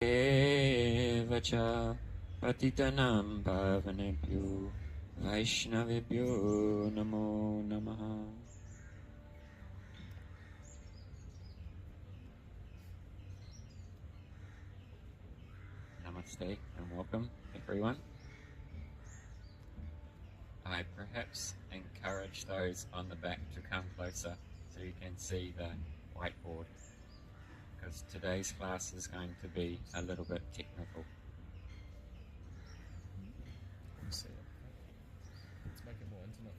Evacha Patitanam Pavanebhyo Vaishnavebhyo Namo Namaha. Namaste and welcome everyone. I perhaps encourage those on the back to come closer so you can see the whiteboard, because today's class is going to be a little bit technical. Let's make it more intimate.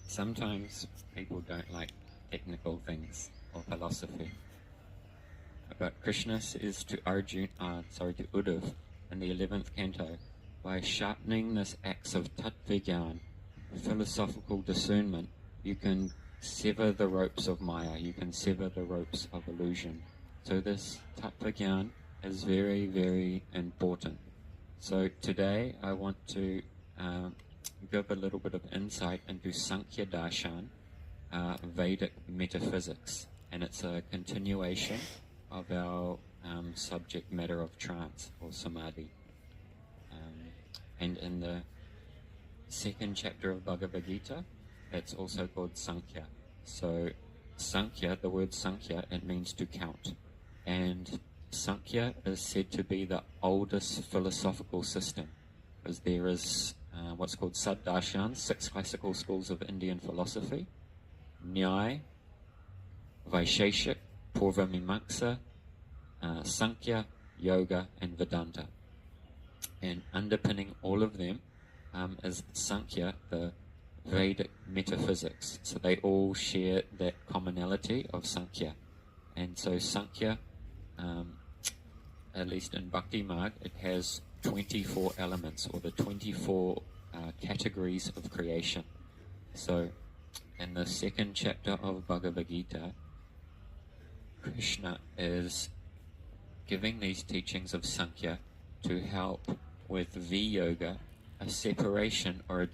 Sometimes people don't like technical things or philosophy. But Krishna says to Uddhav in the 11th canto, by sharpening this axe of tatvigyan, philosophical discernment, you can sever the ropes of Maya, you can sever the ropes of illusion. So this tatvigyan is very, very important. So today I want to give a little bit of insight into Sankhya Darshan, Vedic metaphysics, and it's a continuation of our subject matter of trance or Samadhi. And in the second chapter of Bhagavad Gita, it's also called Sankhya. So Sankhya, the word Sankhya, it means to count. And Sankhya is said to be the oldest philosophical system, because there is what's called Saddarshan, 6 classical schools of Indian philosophy, Nyaya, Vaisheshik, Purvamimamsa, Sankhya, Yoga, and Vedanta. And underpinning all of them is Sankhya, the Vedic metaphysics. So they all share that commonality of Sankhya. And so Sankhya, at least in Bhakti Marg, it has 24 elements, or the 24 categories of creation. So in the second chapter of Bhagavad Gita, Krishna is giving these teachings of Sankhya to help with V-Yoga, a separation or a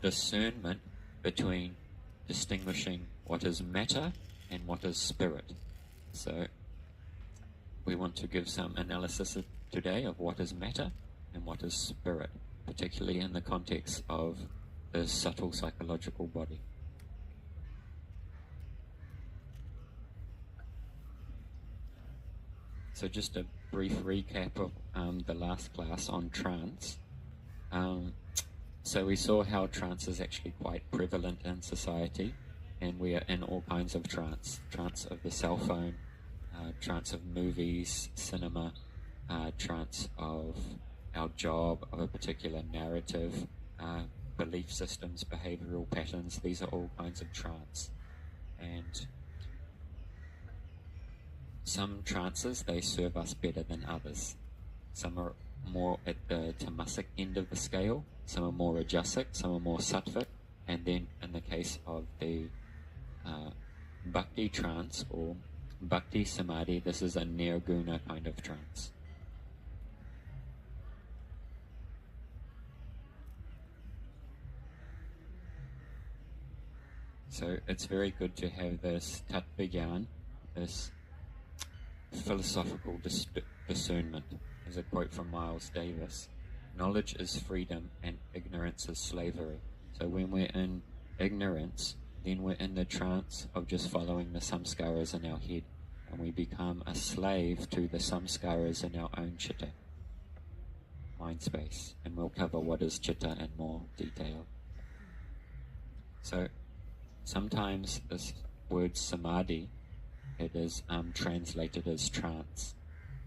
discernment between distinguishing what is matter and what is spirit. So we want to give some analysis today of what is matter and what is spirit, particularly in the context of the subtle psychological body. So just a brief recap of the last class on trance. So we saw how trance is actually quite prevalent in society, and we are in all kinds of trance. Trance of the cell phone, trance of movies, cinema, trance of our job, of a particular narrative, belief systems, behavioral patterns. These are all kinds of trance. And some trances, they serve us better than others. Some are more at the tamasic end of the scale, some are more rajasic, some are more sattvic, and then in the case of the bhakti trance or bhakti samadhi, this is a nirguna kind of trance. So it's very good to have this tatvigyan, this philosophical discernment. There's a quote from Miles Davis: knowledge is freedom and ignorance is slavery. So when we're in ignorance, then we're in the trance of just following the samskaras in our head, and we become a slave to the samskaras in our own chitta, mind space. And we'll cover what is chitta in more detail. So sometimes this word samadhi, it is translated as trance.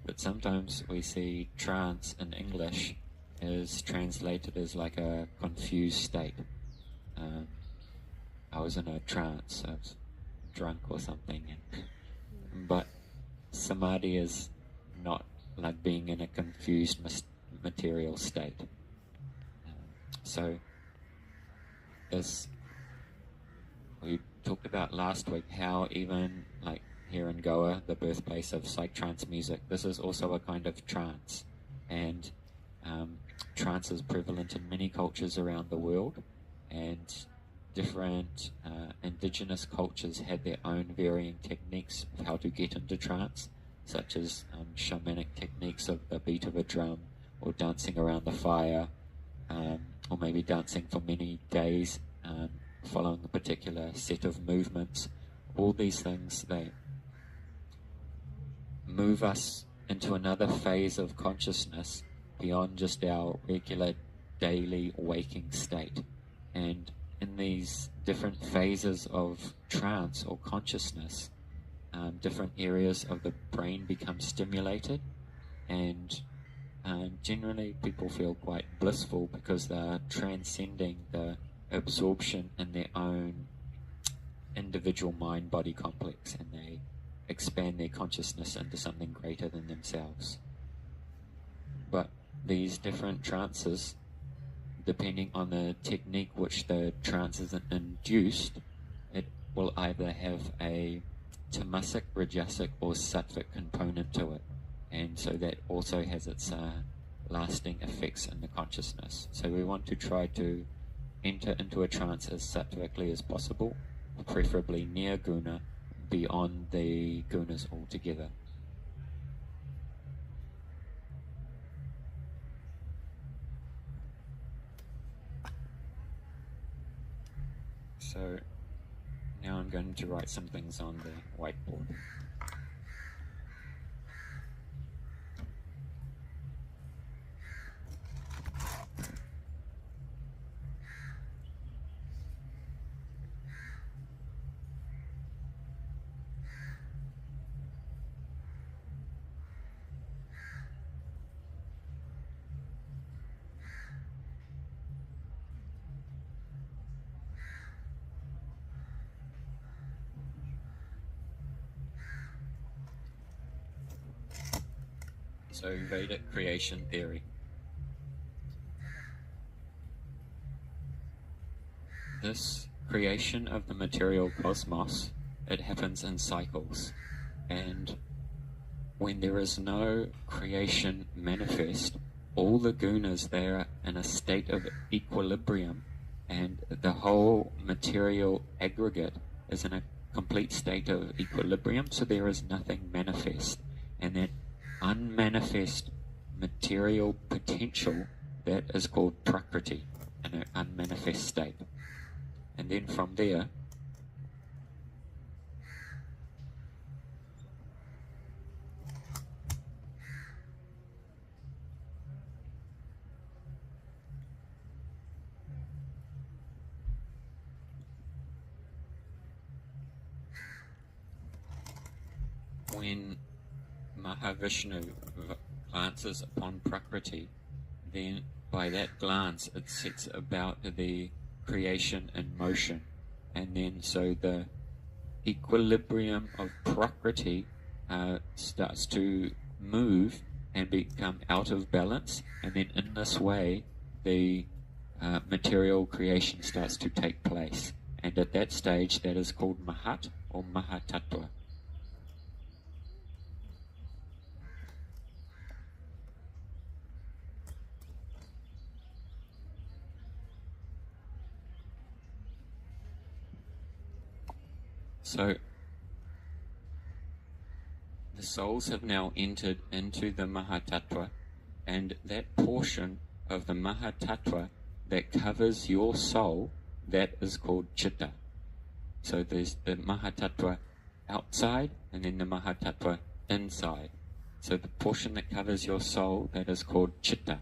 But sometimes we see trance in English is translated as like a confused state. I was in a trance, I was drunk or something. But samadhi is not like being in a confused material state. So this, we talked about last week how even like here in Goa, the birthplace of psych trance music, this is also a kind of trance. And trance is prevalent in many cultures around the world, and different indigenous cultures had their own varying techniques of how to get into trance, such as shamanic techniques of the beat of a drum, or dancing around the fire, or maybe dancing for many days, following a particular set of movements. All these things, they move us into another phase of consciousness beyond just our regular daily waking state. And in these different phases of trance or consciousness, different areas of the brain become stimulated, and generally people feel quite blissful because they're transcending the absorption in their own individual mind-body complex, and they expand their consciousness into something greater than themselves. But these different trances, depending on the technique which the trance is induced, it will either have a tamasic, rajasic, or sattvic component to it. And so that also has its lasting effects in the consciousness. So we want to try to enter into a trance as sattvically as possible, preferably near guna, beyond the gunas altogether. So now I'm going to write some things on the whiteboard. So, Vedic creation theory. This creation of the material cosmos, it happens in cycles. And when there is no creation manifest, all the gunas, they are in a state of equilibrium, and the whole material aggregate is in a complete state of equilibrium, so there is nothing manifest. And that unmanifest material potential, that is called prakriti, in an unmanifest state. And then from there, when Mahavishnu glances upon Prakriti, then by that glance it sets about the creation in motion. And then so the equilibrium of Prakriti starts to move and become out of balance, and then in this way the material creation starts to take place. And at that stage, that is called Mahat or Mahatattva. So the souls have now entered into the Mahatattva, and that portion of the Mahatattva that covers your soul, that is called Chitta. So there's the Mahatattva outside, and then the Mahatattva inside. So the portion that covers your soul, that is called Chitta.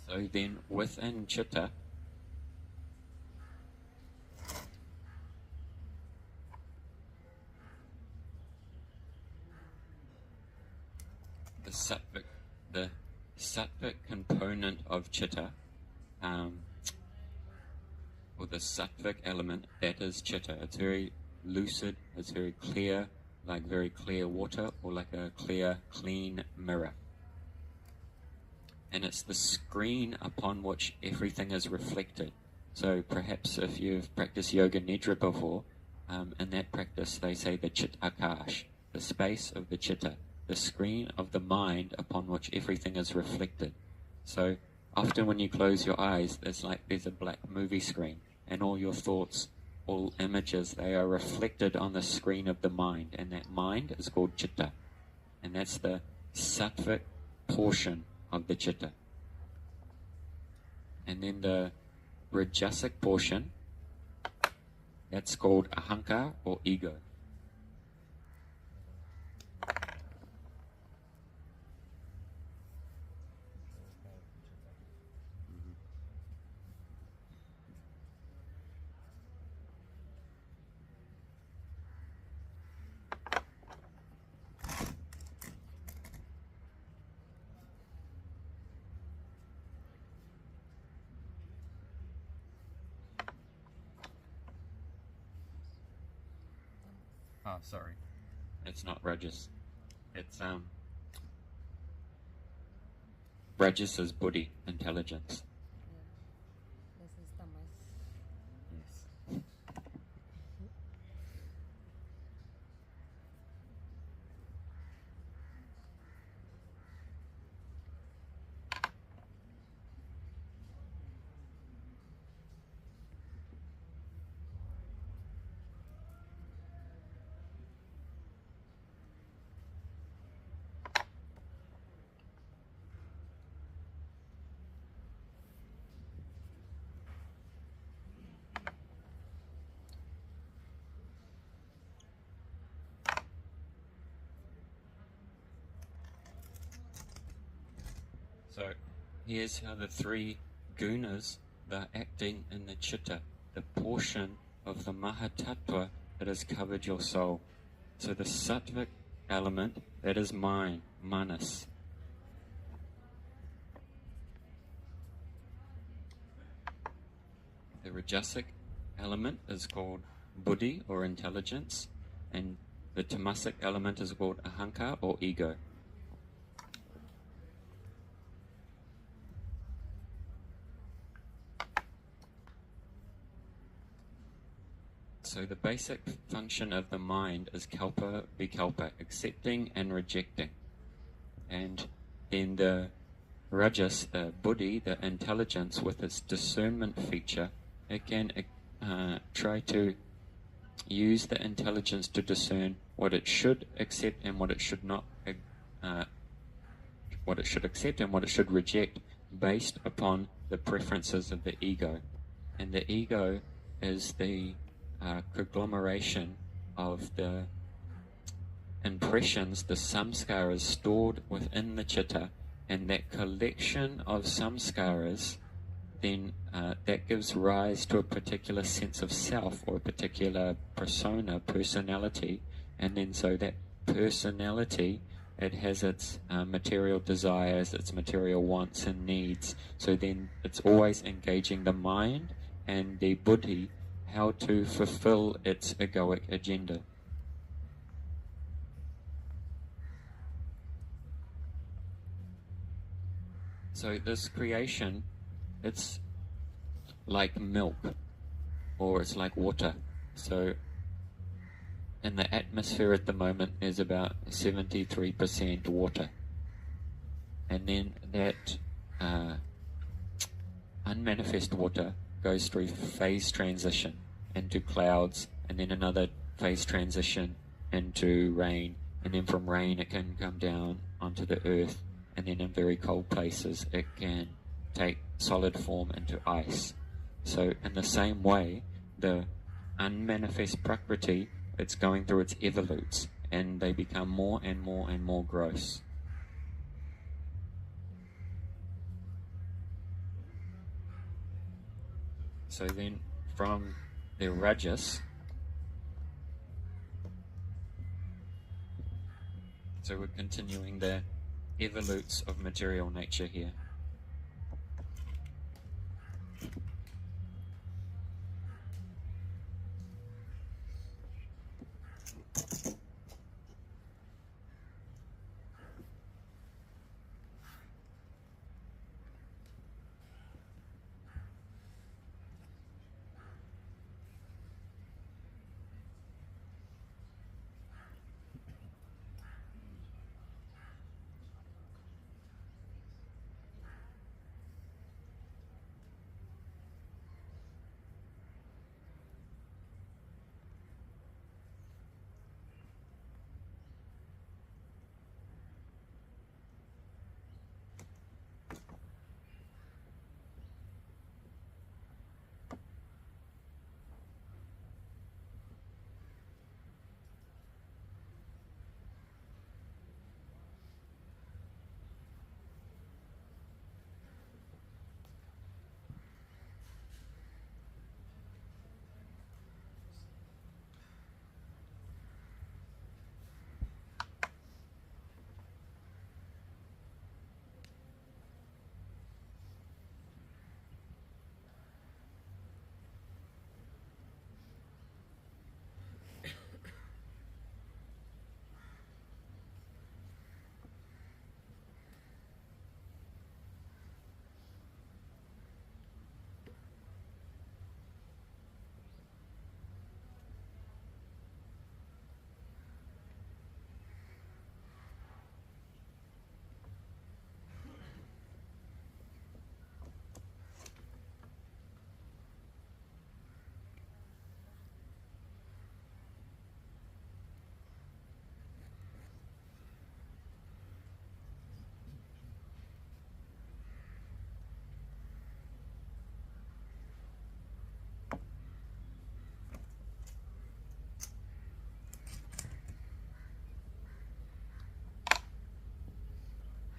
So then within Chitta, the sattvic component of Chitta or the sattvic element, that is chitta. It's very lucid, it's very clear, like very clear water, or like a clear, clean mirror. And it's the screen upon which everything is reflected. So perhaps if you've practiced yoga nidra before, in that practice they say the chit akash, the space of the chitta, the screen of the mind upon which everything is reflected. So often when you close your eyes, it's like there's a black movie screen, and all your thoughts, all images, they are reflected on the screen of the mind, and that mind is called chitta. And that's the sattvic portion of the chitta. And then the rajasic portion, that's called ahankar or ego. Ah, sorry. It's not rajas. It's rajas is buddhi, intelligence. This is tamas. Yes. So here's how the three gunas are acting in the chitta, the portion of the mahatattva that has covered your soul. So the sattvic element, that is mind, manas. The rajasic element is called buddhi or intelligence, and the tamasic element is called ahankar or ego. So the basic function of the mind is kalpa vikalpa, accepting and rejecting. And then the rajas, the buddhi, the intelligence with its discernment feature, it can try to use the intelligence to discern what it should accept and what it should not, what it should accept and what it should reject, based upon the preferences of the ego. And the ego is the conglomeration of the impressions, the samskaras stored within the chitta, and that collection of samskaras then that gives rise to a particular sense of self or a particular persona, personality, and then so that personality, it has its material desires, its material wants and needs. So then it's always engaging the mind and the buddhi how to fulfill its egoic agenda. So this creation, it's like milk, or it's like water. So in the atmosphere at the moment, there's about 73% water. And then that unmanifest water goes through phase transition into clouds, and then another phase transition into rain, and then from rain it can come down onto the earth, and then in very cold places it can take solid form into ice. So in the same way, the unmanifest prakriti, it's going through its evolutes, and they become more and more and more gross. So then from the rajas, so we're continuing the evolutes of material nature here.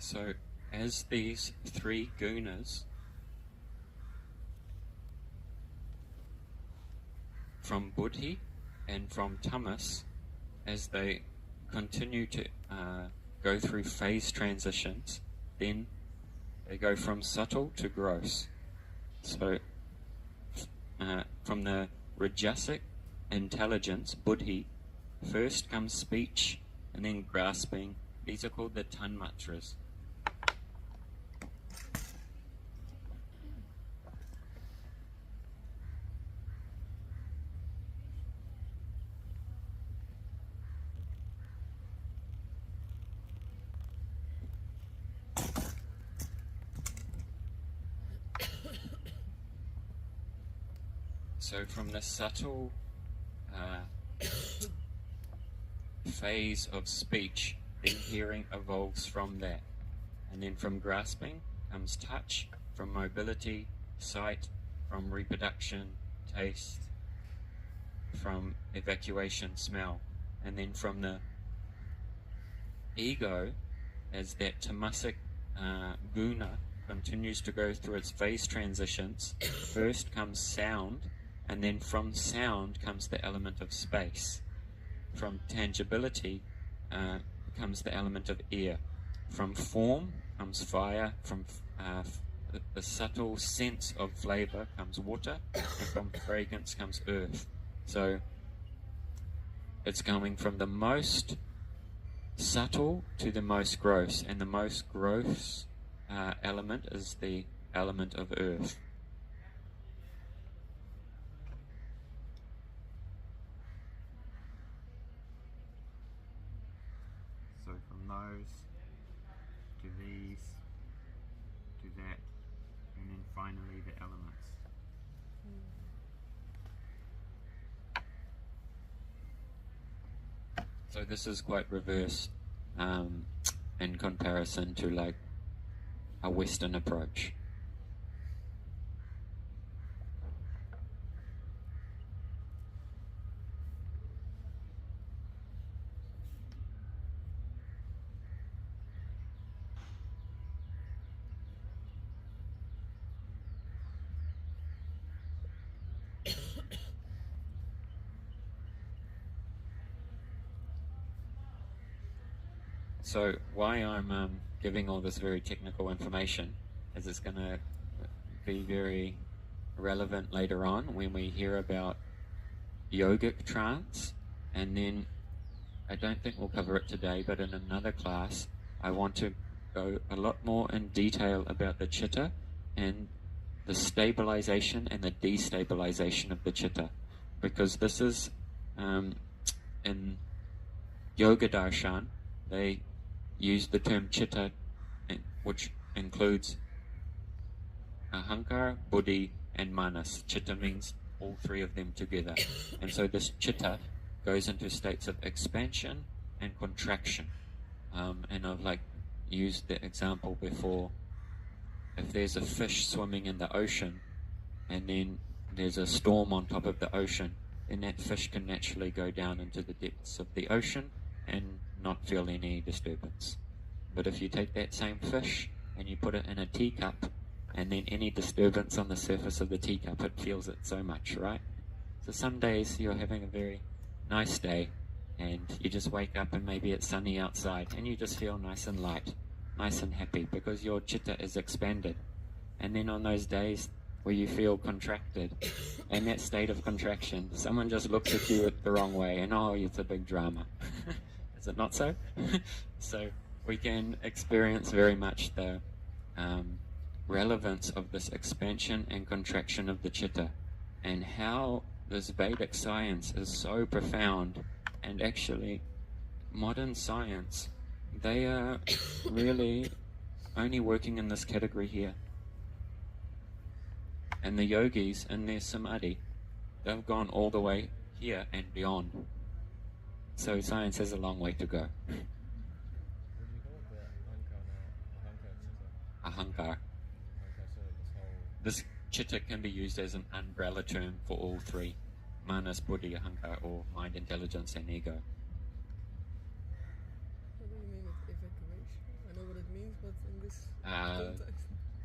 So as these three gunas from buddhi and from tamas, as they continue to go through phase transitions, then they go from subtle to gross. So from the rajasic intelligence, buddhi, first comes speech and then grasping. These are called the tanmatras. So from the subtle phase of speech, then hearing evolves from that. And then from grasping comes touch, from mobility, sight, from reproduction, taste, from evacuation, smell. And then from the ego, as that tamasic guna continues to go through its phase transitions, first comes sound, and then from sound comes the element of space. From tangibility comes the element of air. From form comes fire. From the subtle sense of flavor comes water. And from fragrance comes earth. So it's going from the most subtle to the most gross. And the most gross element is the element of earth. So from those to these to that, and then finally the elements. So this is quite reverse in comparison to like a Western approach. So why I'm giving all this very technical information is it's going to be very relevant later on when we hear about yogic trance, and then I don't think we'll cover it today, but in another class I want to go a lot more in detail about the chitta and the stabilization and the destabilization of the chitta, because this is in Yoga Darshan they use the term chitta, which includes ahankar, buddhi, and manas. Chitta means all three of them together. And so this chitta goes into states of expansion and contraction. And I've like used the example before. If there's a fish swimming in the ocean and then there's a storm on top of the ocean, then that fish can naturally go down into the depths of the ocean and not feel any disturbance. But if you take that same fish and you put it in a teacup, and then any disturbance on the surface of the teacup, it feels it so much, right? So some days you're having a very nice day and you just wake up and maybe it's sunny outside and you just feel nice and light, nice and happy because your chitta is expanded. And then on those days where you feel contracted, in that state of contraction, someone just looks at you the wrong way and oh, it's a big drama. Is it not so? So we can experience very much the relevance of this expansion and contraction of the chitta, and how this Vedic science is so profound. And actually modern science, they are really only working in this category here. And the yogis in their Samadhi, they've gone all the way here and beyond. So science has a long way to go. What do you call it? The ahankar chitta. Ahankar. Ahankar, so this whole... This chitta can be used as an umbrella term for all three: manas, buddhi, ahankar, or mind, intelligence, and ego. What do you mean with evacuation? I know what it means, but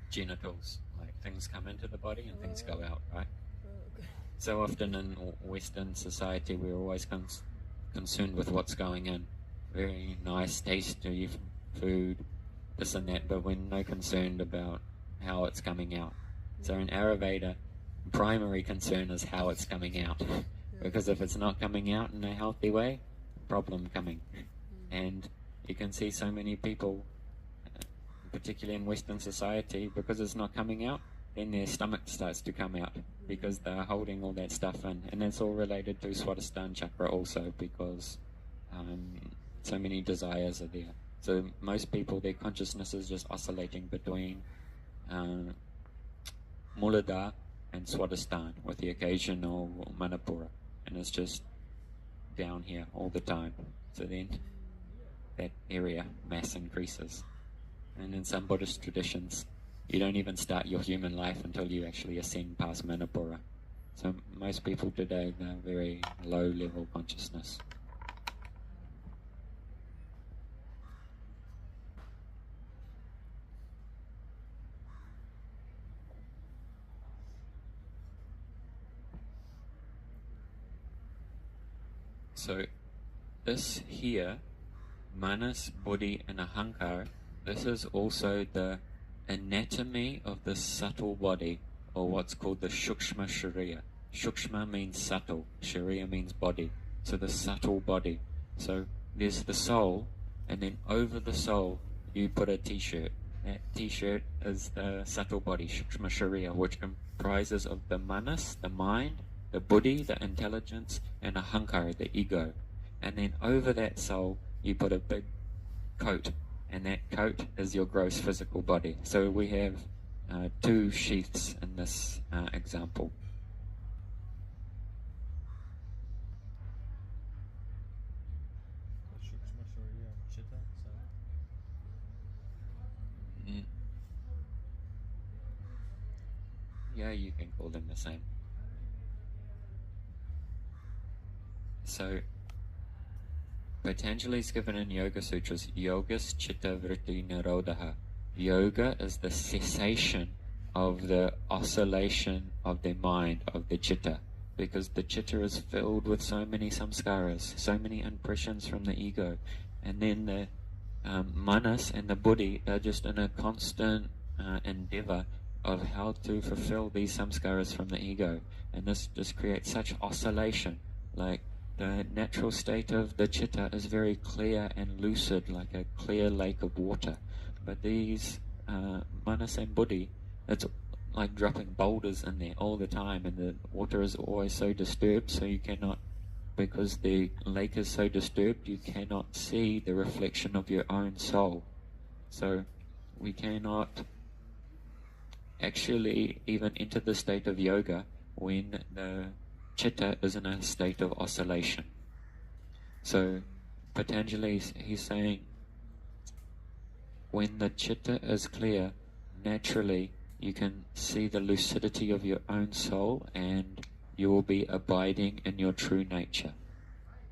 genitals, like things come into the body and things go out, right? So often in Western society, we're always concerned with what's going in. Very nice, tasty food, this and that, but we're no concerned about how it's coming out. So in Ayurveda, primary concern is how it's coming out. Because if it's not coming out in a healthy way, problem coming. And you can see so many people, particularly in Western society, because it's not coming out, then their stomach starts to come out because they're holding all that stuff in. And that's all related to Swadhisthana chakra also, because so many desires are there. So most people, their consciousness is just oscillating between Muladhara and Swadhisthana with the occasional Manipura. And it's just down here all the time. So then that area mass increases. And in some Buddhist traditions, you don't even start your human life until you actually ascend past Manipura. So most people today, they're very low level consciousness. So this here, manas, buddhi and ahankar, this is also the anatomy of the subtle body, or what's called the shukshma sharira. Shukshma means subtle, sharira means body. So the subtle body. So there's the soul, and then over the soul you put a t-shirt. That t-shirt is the subtle body, shukshma sharira, which comprises of the manas, the mind, the buddhi, the intelligence, and ahankara, the ego. And then over that soul, you put a big coat, and that coat is your gross physical body. So we have two sheaths in this example. Shukshma Shariya Chitta, Mm. Yeah, you can call them the same. So Patanjali's given in Yoga Sutras, Yogas Chitta Vritti Nirodha. Yoga is the cessation of the oscillation of the mind, of the chitta, because the chitta is filled with so many samskaras, so many impressions from the ego. And then the manas and the buddhi are just in a constant endeavor of how to fulfill these samskaras from the ego. And this just creates such oscillation. Like the natural state of the chitta is very clear and lucid, like a clear lake of water. But these manas and buddhi, it's like dropping boulders in there all the time, and the water is always so disturbed, so you cannot, because the lake is so disturbed, you cannot see the reflection of your own soul. So we cannot actually even enter the state of yoga when the chitta is in a state of oscillation. So Patanjali, he's saying, when the chitta is clear, naturally you can see the lucidity of your own soul, and you will be abiding in your true nature.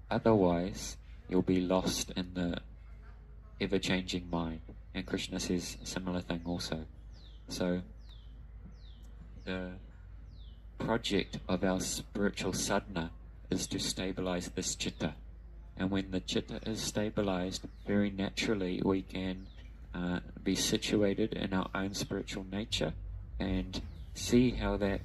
Otherwise, you'll be lost in the ever-changing mind. And Krishna says a similar thing also. So the project of our spiritual sadhana is to stabilize this chitta. And when the chitta is stabilized, very naturally we can be situated in our own spiritual nature and see how that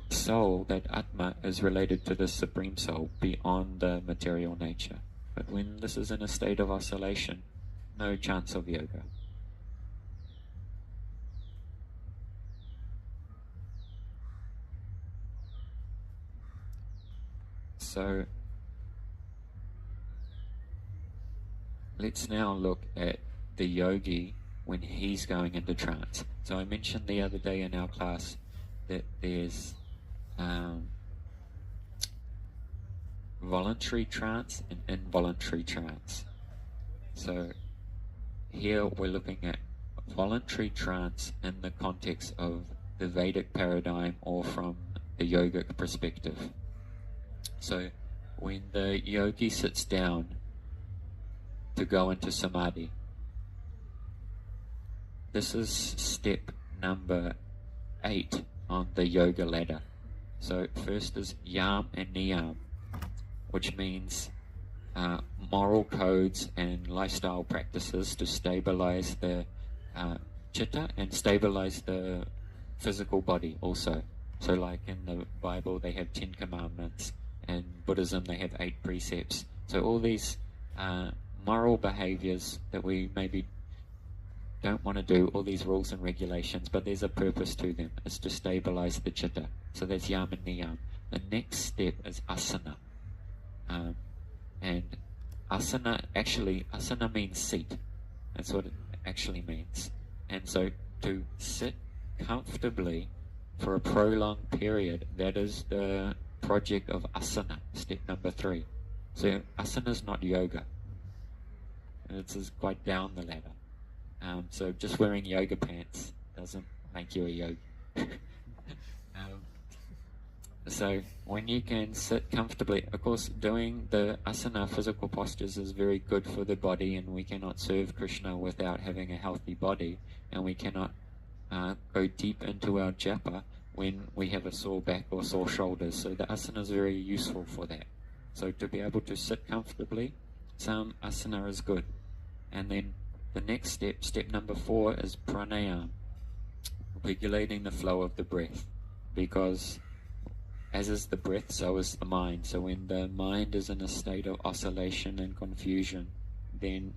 soul, that Atma, is related to the Supreme Soul beyond the material nature. But when this is in a state of oscillation, no chance of yoga. So let's now look at the yogi when he's going into trance. So I mentioned the other day in our class that there's voluntary trance and involuntary trance. So here we're looking at voluntary trance in the context of the Vedic paradigm or from the yogic perspective. So when the yogi sits down to go into Samadhi, this is step number 8 on the yoga ladder. So first is yam and niyam, which means moral codes and lifestyle practices to stabilize the chitta and stabilize the physical body also. So like in the Bible they have 10 commandments, in Buddhism they have 8 precepts. So all these moral behaviors that we maybe don't want to do, all these rules and regulations, but there's a purpose to them. It's to stabilize the chitta. So that's yam and niyam. The next step is asana. And asana means seat. That's what it actually means. And so to sit comfortably for a prolonged period, that is the project of asana, step number 3. So asana is not yoga. It's quite down the ladder. So just wearing yoga pants doesn't make you a yogi. So when you can sit comfortably, of course doing the asana physical postures is very good for the body, and we cannot serve Krishna without having a healthy body, and we cannot go deep into our japa when we have a sore back or sore shoulders. So the asana is very useful for that. So to be able to sit comfortably, some asana is good. And then the next step, step number 4, is pranayama, regulating the flow of the breath, because as is the breath, so is the mind. So when the mind is in a state of oscillation and confusion, then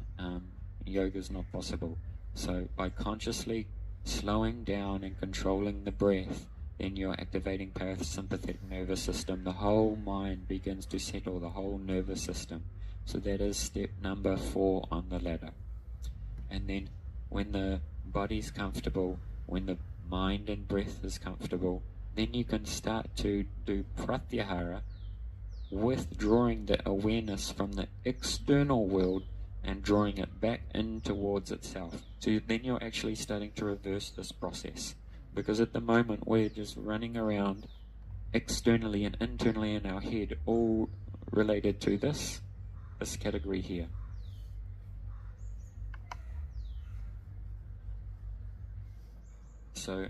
yoga is not possible. So by consciously slowing down and controlling the breath, then you're activating parasympathetic nervous system. The whole mind begins to settle, the whole nervous system. So that is step number 4 on the ladder. And then when the body's comfortable, when the mind and breath is comfortable, then you can start to do pratyahara, withdrawing the awareness from the external world and drawing it back in towards itself. So then you're actually starting to reverse this process. Because at the moment we're just running around externally and internally in our head, all related to this category here. So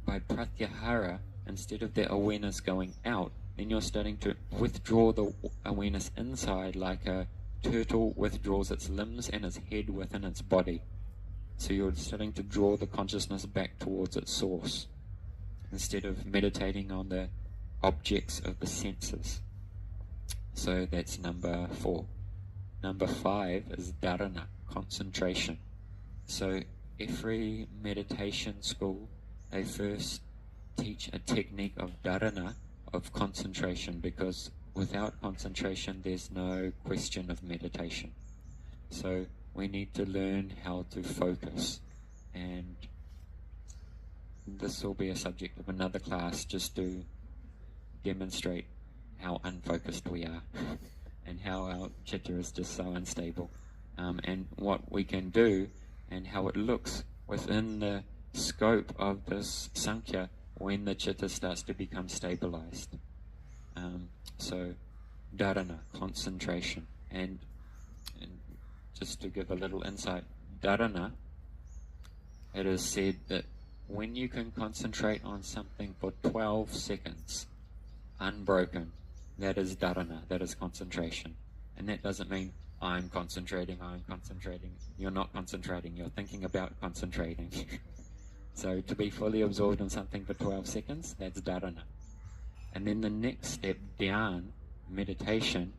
by pratyahara, instead of the awareness going out, then you're starting to withdraw the awareness inside, like a turtle withdraws its limbs and its head within its body. So you're starting to draw the consciousness back towards its source, instead of meditating on the objects of the senses. So that's number 4. Number 5 is dharana, concentration. So every meditation school, they first teach a technique of dharana, of concentration, because without concentration there's no question of meditation. So we need to learn how to focus, and this will be a subject of another class, just to demonstrate how unfocused we are and how our chitta is just so unstable, and what we can do and how it looks within the scope of this sankhya when the chitta starts to become stabilized. So dharana, concentration, and just to give a little insight, dharana, it is said that when you can concentrate on something for 12 seconds unbroken, that is dharana, that is concentration. And that doesn't mean I'm concentrating. You're not concentrating, you're thinking about concentrating. So to be fully absorbed in something for 12 seconds, that's dharana. And then the next step, dhyan, meditation,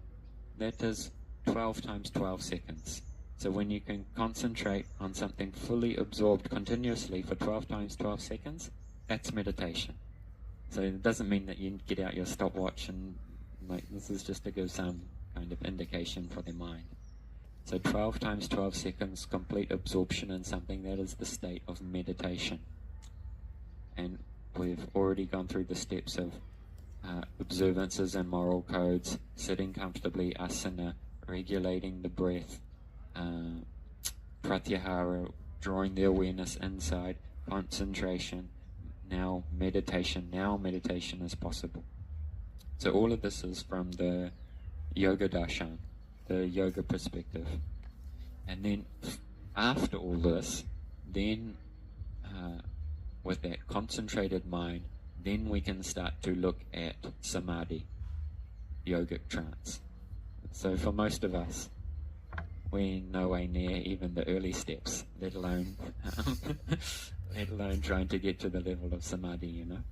that is 12 times 12 seconds. So when you can concentrate on something fully absorbed continuously for 12 times 12 seconds, that's meditation. So it doesn't mean that you get out your stopwatch and, like, this is just to give some kind of indication for the mind. So 12 times 12 seconds, complete absorption in something, that is the state of meditation. And we've already gone through the steps of observances and moral codes, sitting comfortably, asana, regulating the breath, pratyahara, drawing the awareness inside, concentration, now meditation. Now meditation is possible. So all of this is from the yoga darshan, the yoga perspective. And then after all this, then with that concentrated mind, then we can start to look at Samadhi, yogic trance. So for most of us, we're no way near even the early steps, let alone trying to get to the level of Samadhi, you know.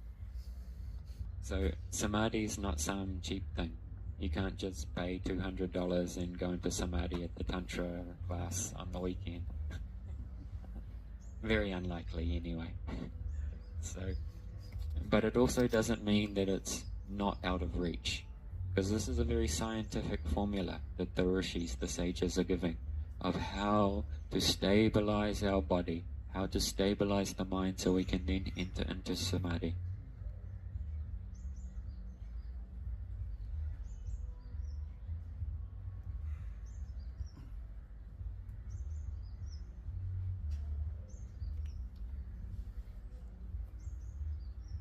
So Samadhi is not some cheap thing. You can't just pay $200 and go into Samadhi at the Tantra class on the weekend. Very unlikely anyway. So, but it also doesn't mean that it's not out of reach, because this is a very scientific formula that the rishis, the sages, are giving of how to stabilize our body, how to stabilize the mind so we can then enter into Samadhi.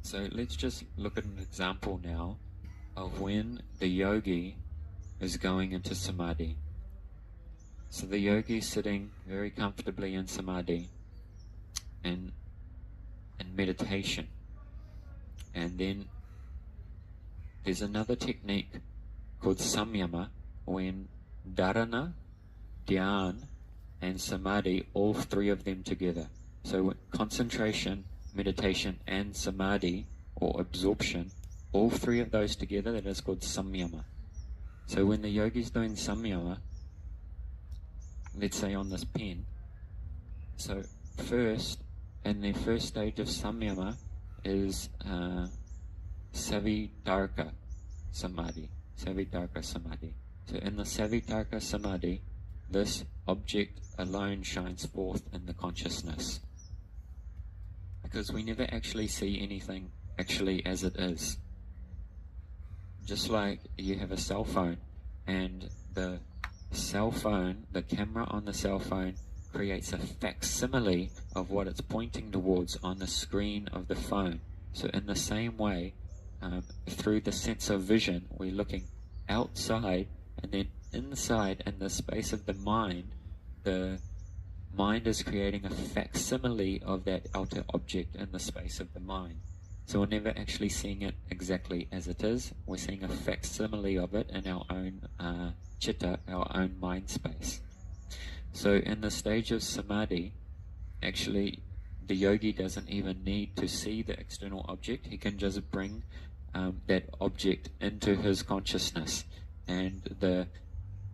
So let's just look at an example now of when the yogi is going into Samadhi. So the yogi is sitting very comfortably in Samadhi and in meditation. And then there's another technique called samyama, when dharana, dhyan, and samadhi, all three of them together. So concentration, meditation, and samadhi, or absorption, all three of those together, that is called samyama. So when the yogi is doing samyama, let's say on this pen, so first, in the first stage of samyama is savitarka samadhi. Savitarka samadhi. So in the savitarka samadhi, this object alone shines forth in the consciousness, because we never actually see anything actually as it is. Just like you have a cell phone, and the cell phone, the camera on the cell phone creates a facsimile of what it's pointing towards on the screen of the phone. So in the same way, through the sense of vision, we're looking outside, and then inside, in the space of the mind is creating a facsimile of that outer object in the space of the mind. So we're never actually seeing it exactly as it is. We're seeing a facsimile of it in our own chitta, our own mind space. So in the stage of samadhi, actually the yogi doesn't even need to see the external object. He can just bring that object into his consciousness, and the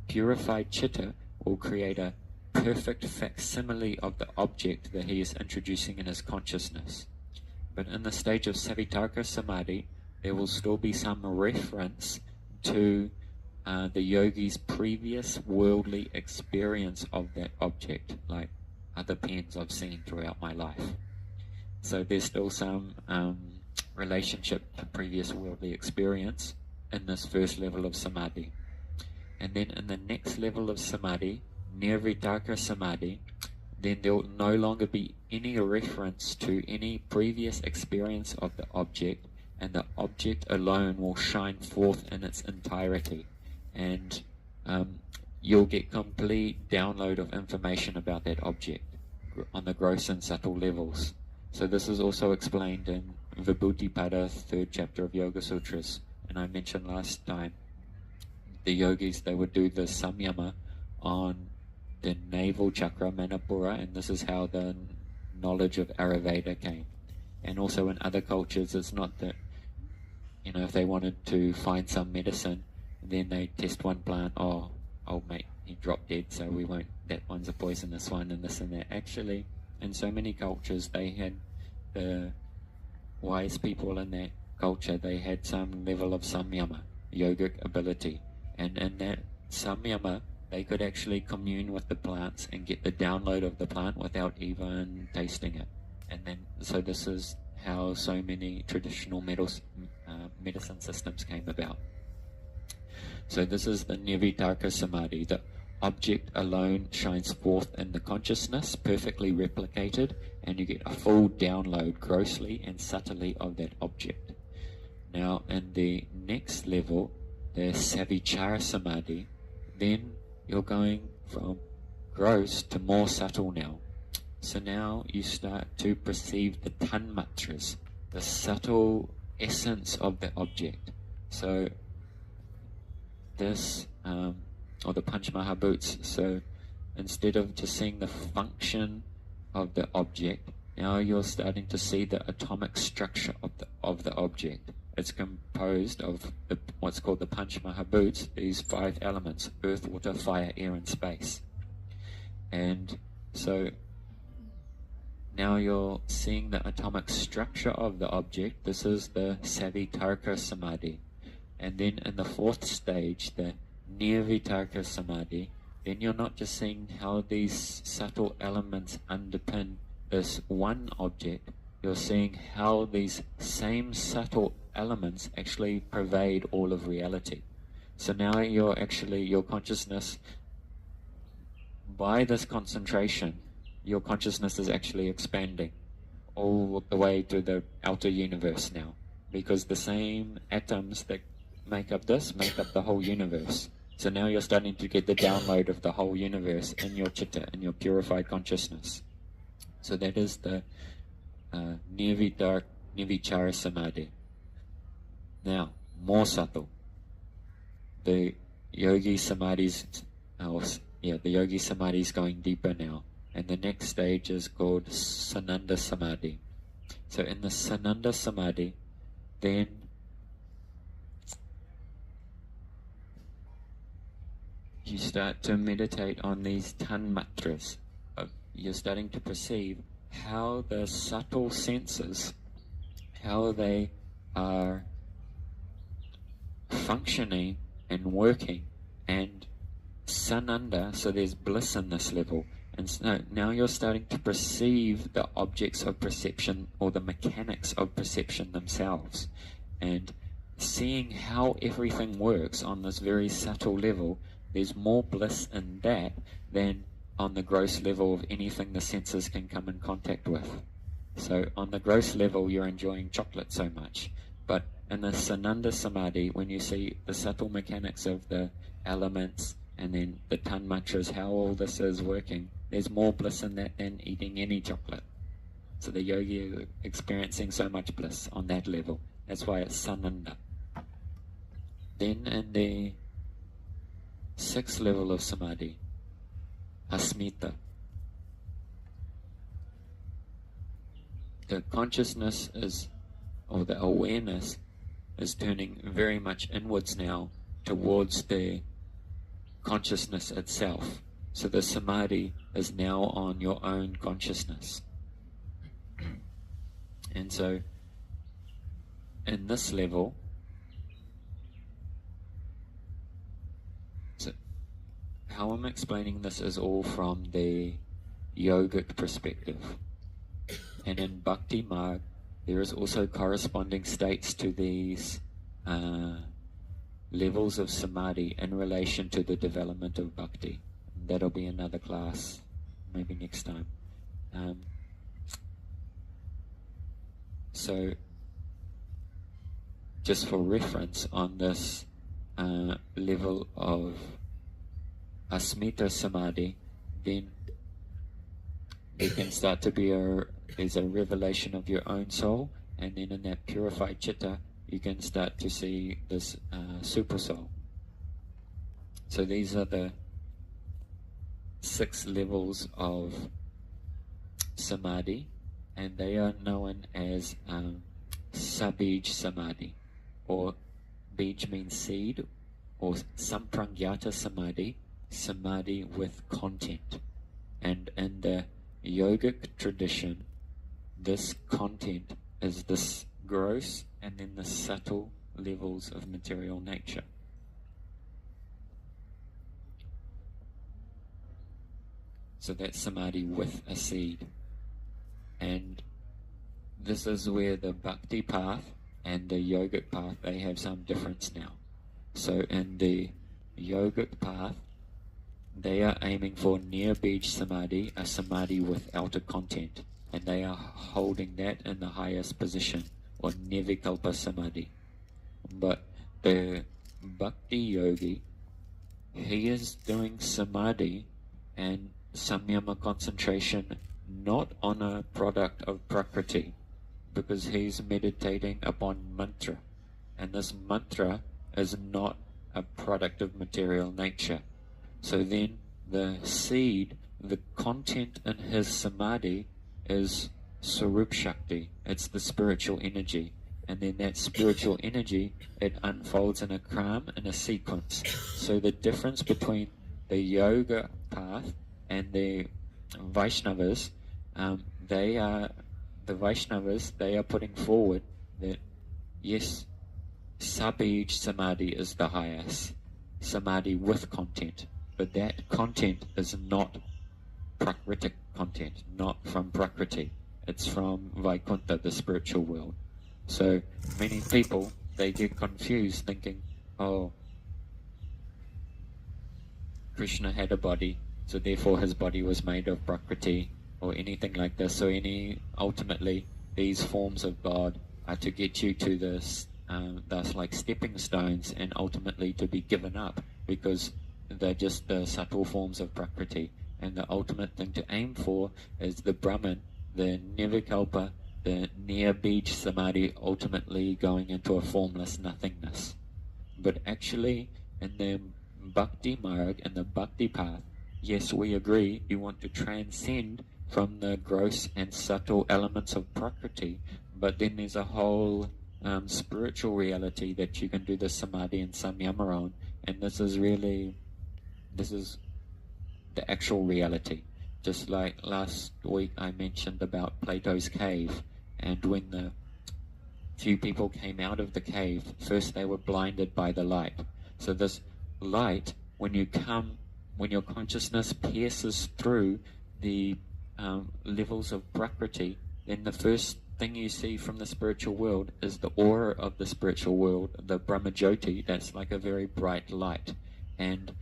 purified chitta will create a perfect facsimile of the object that he is introducing in his consciousness. But in the stage of savitarka samadhi, there will still be some reference to the yogi's previous worldly experience of that object, like other pens I've seen throughout my life. So there's still some relationship to previous worldly experience in this first level of samadhi. And then in the next level of samadhi, nirvitarka samadhi, then there will no longer be any reference to any previous experience of the object, and the object alone will shine forth in its entirety. And you'll get complete download of information about that object on the gross and subtle levels. So this is also explained in Vibhuti-pada, 3rd chapter of Yoga Sutras. And I mentioned last time, the yogis, they would do the samyama on the navel chakra, Manipura, and this is how the knowledge of Ayurveda came. And also in other cultures, it's not that, if they wanted to find some medicine, then they test one plant, oh mate, he dropped dead, so we won't, that one's a poisonous one, and this and that. Actually, in so many cultures, they had the wise people in that culture, they had some level of samyama, yogic ability. And in that samyama, they could actually commune with the plants and get the download of the plant without even tasting it. And then, so this is how so many traditional medicine systems came about. So this is the nirvitarka samadhi. The object alone shines forth in the consciousness, perfectly replicated, and you get a full download grossly and subtly of that object. Now, in the next level, the savichara samadhi, then you're going from gross to more subtle now. So now you start to perceive the tanmatras, the subtle essence of the object. So this, or the Panchamahabhuts, so instead of just seeing the function of the object, now you're starting to see the atomic structure of the object. It's composed of what's called the Panchamahabhuts, these 5 elements: earth, water, fire, air, and space. And so now you're seeing the atomic structure of the object. This is the Savitarka Samadhi. And then in the 4th stage, the Nirvitarka Samadhi, then you're not just seeing how these subtle elements underpin this one object, you're seeing how these same subtle elements actually pervade all of reality. So now your consciousness, by this concentration, your consciousness is actually expanding all the way to the outer universe now, because the same atoms that make up the whole universe. So now you're starting to get the download of the whole universe in your chitta, in your purified consciousness. So that is the Nirvichara Samadhi. Now, more subtle. The Yogi Samadhi's, the Yogi Samadhi is going deeper now. And the next stage is called Sananda Samadhi. So in the Sananda Samadhi, then you start to meditate on these tanmatras. You're starting to perceive how the subtle senses, how they are functioning and working, and sananda, so there's bliss in this level. And so now you're starting to perceive the objects of perception, or the mechanics of perception themselves, and seeing how everything works on this very subtle level. There's more bliss in that than on the gross level of anything the senses can come in contact with. So on the gross level, you're enjoying chocolate so much. But in the Sananda Samadhi, when you see the subtle mechanics of the elements and then the tanmatras, how all this is working, there's more bliss in that than eating any chocolate. So the yogi is experiencing so much bliss on that level. That's why it's Sananda. Then in the 6th level of Samadhi, Asmita, the consciousness is, or the awareness is turning very much inwards now towards the consciousness itself. So the Samadhi is now on your own consciousness. And so in this level, so how I'm explaining this is all from the yogic perspective. And in Bhakti Marg, there is also corresponding states to these levels of Samadhi in relation to the development of Bhakti. And that'll be another class, maybe next time. So, just for reference, on this level of Asmita Samadhi, then there can start to be there's a revelation of your own soul, and then in that purified chitta, you can start to see this super soul. So these are the 6 levels of Samadhi, and they are known as Sabij Samadhi, or Bij means seed, or Samprangyata Samadhi, Samadhi with content. And in the yogic tradition, this content is this gross and then the subtle levels of material nature. So that's Samadhi with a seed. And this is where the bhakti path and the yogic path, they have some difference now. So in the yogic path, they are aiming for near Bij Samadhi, a Samadhi without a content. And they are holding that in the highest position, or Nirvikalpa Samadhi. But the Bhakti Yogi, he is doing Samadhi, and samyama concentration not on a product of prakriti, because he's meditating upon mantra, and this mantra is not a product of material nature. So then the seed, the content in his samadhi is Sarup Shakti, it's the spiritual energy. And then that spiritual energy, it unfolds in a kram, in a sequence. So the difference between the yoga path and the Vaishnavas, they are putting forward that, yes, Sabij Samadhi is the highest, Samadhi with content, but that content is not Prakritic content, not from Prakriti. It's from Vaikuntha, the spiritual world. So many people, they get confused thinking, oh, Krishna had a body, so therefore his body was made of Prakriti, or anything like this. So ultimately, these forms of God are to get you to this, thus like stepping stones, and ultimately to be given up, because they're just the subtle forms of Prakriti. And the ultimate thing to aim for is the Brahman, the Nirvikalpa, the near Bij Samadhi, ultimately going into a formless nothingness. But actually, in the Bhakti Marg, in the Bhakti path, yes, we agree, you want to transcend from the gross and subtle elements of Prakriti, but then there's a whole spiritual reality that you can do the Samadhi and Samyama on, and this is the actual reality. Just like last week I mentioned about Plato's cave, and when the few people came out of the cave, first they were blinded by the light. So this light, when your consciousness pierces through the levels of Prakriti, then the first thing you see from the spiritual world is the aura of the spiritual world, the Brahmajyoti, that's like a very bright light. And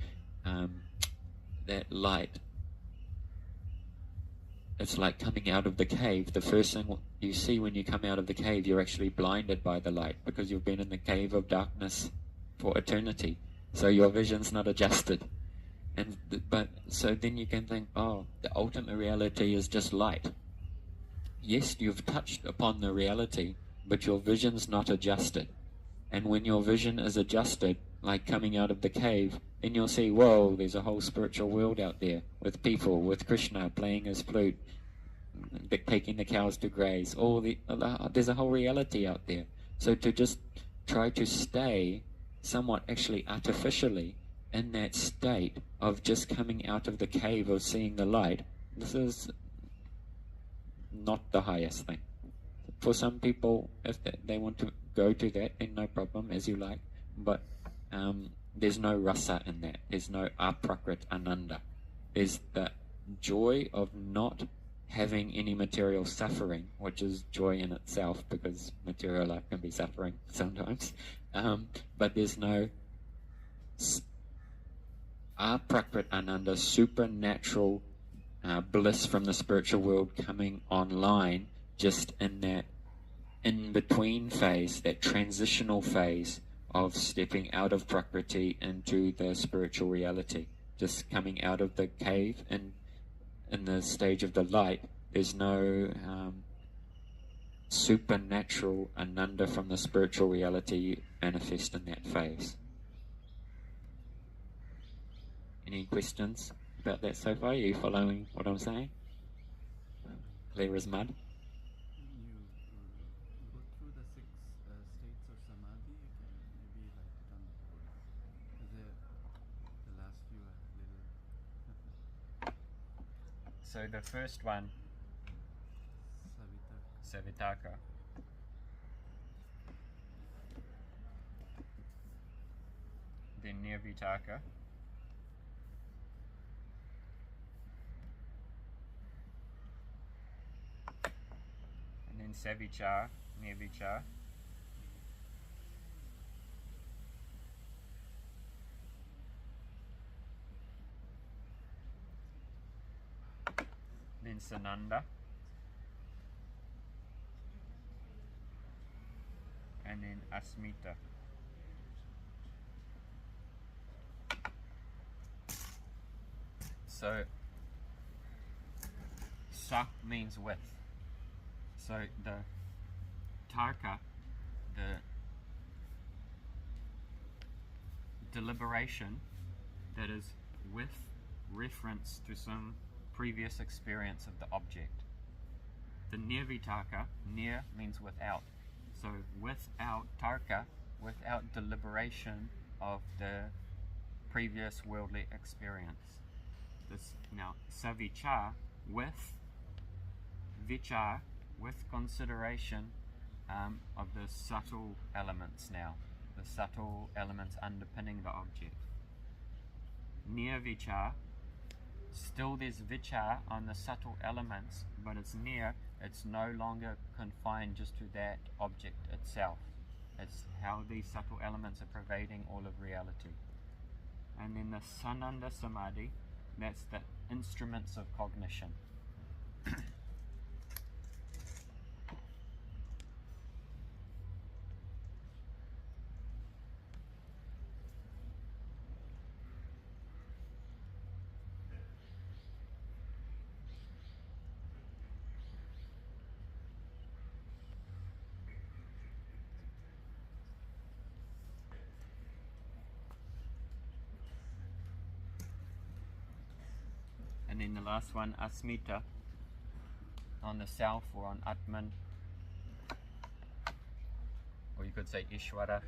that light, it's like coming out of the cave. The first thing you see when you come out of the cave, you're actually blinded by the light, because you've been in the cave of darkness for eternity. So your vision's not adjusted. But so then you can think, oh, the ultimate reality is just light. Yes, you've touched upon the reality, but your vision's not adjusted. And when your vision is adjusted, like coming out of the cave, then you'll see, whoa, there's a whole spiritual world out there, with people, with Krishna playing his flute, taking the cows to graze. There's a whole reality out there. So to just try to stay somewhat actually artificially in that state of just coming out of the cave of seeing the light, this is not the highest thing. For some people, if they want to go to that, then no problem, as you like. But there's no rasa in that. There's no aprakrit ananda. There's the joy of not having any material suffering, which is joy in itself, because material life can be suffering sometimes. But there's no aprakrit ananda, supernatural bliss from the spiritual world coming online, just in that in-between phase, that transitional phase of stepping out of Prakriti into the spiritual reality. Just coming out of the cave, and in the stage of the light, there's no supernatural ananda from the spiritual reality manifest in that phase. Any questions about that so far? Are you following what I'm saying? Clear as mud? You go through the 6 states of samadhi. You can maybe write it on the board. The last few are a little. So the first one, Savitaka. Then Nirvitaka. And then Savichar, Nirvichar. Then Sananda. And then Asmita. So sa means with. So the tarka, the deliberation that is with reference to some previous experience of the object. The nirvitarka, nir means without. So without tarka, without deliberation of the previous worldly experience. This now savichar, with vichar, with consideration of the subtle elements now, the subtle elements underpinning the object. Near vichar, still there's vichar on the subtle elements, but it's near, it's no longer confined just to that object itself. It's how these subtle elements are pervading all of reality. And then the sananda samadhi, that's the instruments of cognition. And then the last one, asmita, on the self or on Atman, or you could say Ishvara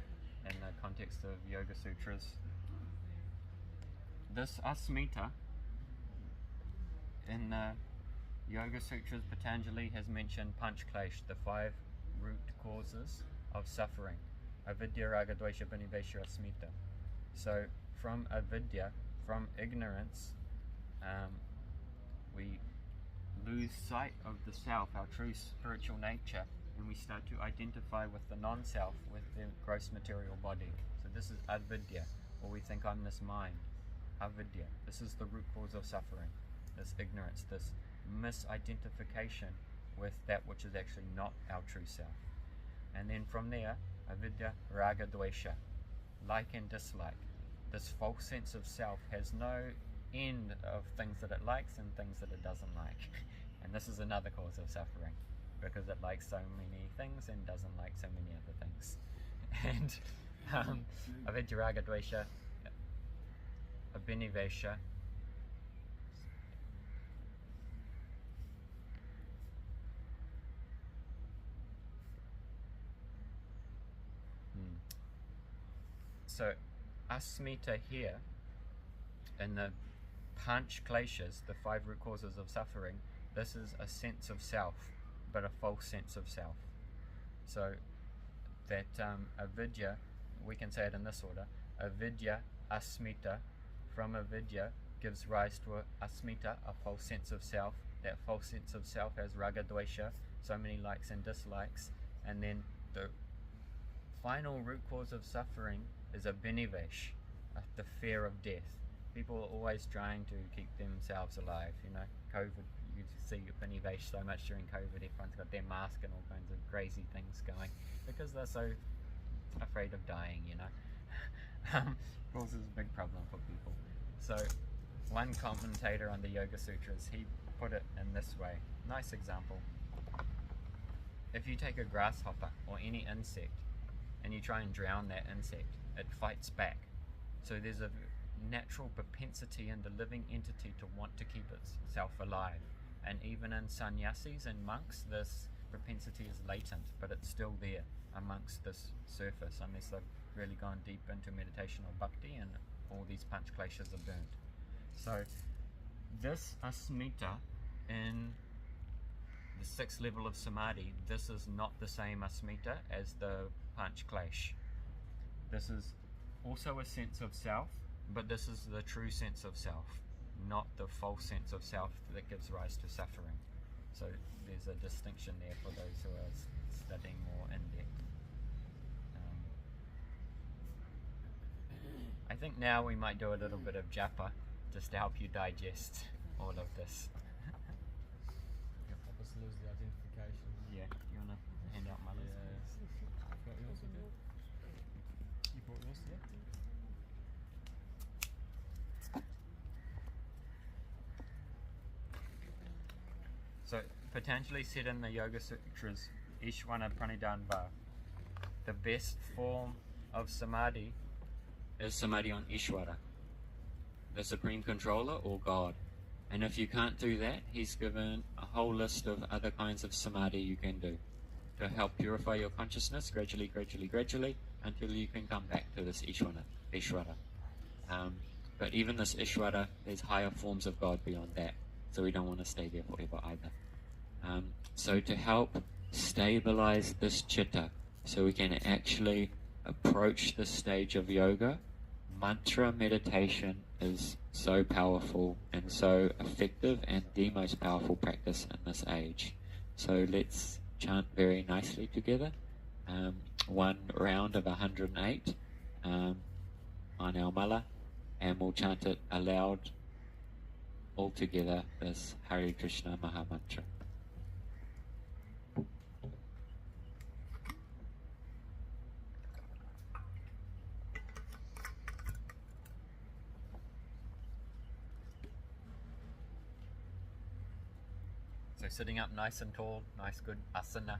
in the context of Yoga Sutras. This asmita, in the Yoga Sutras, Patanjali has mentioned panchklesh, the 5 root causes of suffering. Avidya, raga, dvesha, vinivesha, asmita. So from avidya, from ignorance, we lose sight of the self, our true spiritual nature, and we start to identify with the non-self, with the gross material body. So this is avidya, or we think I'm this mind. Avidya. This is the root cause of suffering. This ignorance, this misidentification with that which is actually not our true self. And then from there, avidya, raga, dvesha, like and dislike. This false sense of self has no end of things that it likes and things that it doesn't like. And this is another cause of suffering, because it likes so many things and doesn't like so many other things. And avidya, raga, dvesha, abhinivesha, so asmita here in the Panch Kleshas, the 5 root causes of suffering, this is a sense of self, but a false sense of self. So that avidya, we can say it in this order, avidya, asmita, from avidya gives rise to a asmita, a false sense of self. That false sense of self has raga, dvesha, so many likes and dislikes, and then the final root cause of suffering is abhinivesh, the fear of death. People are always trying to keep themselves alive. You know, COVID, you see abhinivesh so much during COVID. Everyone's got their mask and all kinds of crazy things going because they're so afraid of dying, you know. Causes a big problem for people. So one commentator on the Yoga Sutras, he put it in this way. Nice example. If you take a grasshopper or any insect and you try and drown that insect, it fights back. So there's a natural propensity in the living entity to want to keep itself alive. And even in sannyasis and monks, this propensity is latent, but it's still there amongst this surface, unless they've really gone deep into meditation or bhakti and all these panch kleshas are burnt. So this asmita in the 6th level of samadhi, this is not the same asmita as the panch klesh. This is also a sense of self, but this is the true sense of self, not the false sense of self that gives rise to suffering. So there's a distinction there for those who are studying more in depth. I think now we might do a little bit of japa just to help you digest all of this. Help us lose the identification. Yeah, you want to hand out my list? Got yours with you? You brought yours today? So Patanjali said in the Yoga Sutras, Ishvana Pranidhanva, the best form of Samadhi is Samadhi on Ishvara, the Supreme Controller or God. And if you can't do that, he's given a whole list of other kinds of Samadhi you can do to help purify your consciousness gradually, until you can come back to this Ishvara. But even this Ishvara, there's higher forms of God beyond that. So we don't want to stay there forever either. So to help stabilize this chitta, so we can actually approach this stage of yoga, mantra meditation is so powerful and so effective and the most powerful practice in this age. So let's chant very nicely together. One round of 108 on our mala, and we'll chant it aloud all together, this Hare Krishna Maha Mantra. So sitting up nice and tall, nice good asana.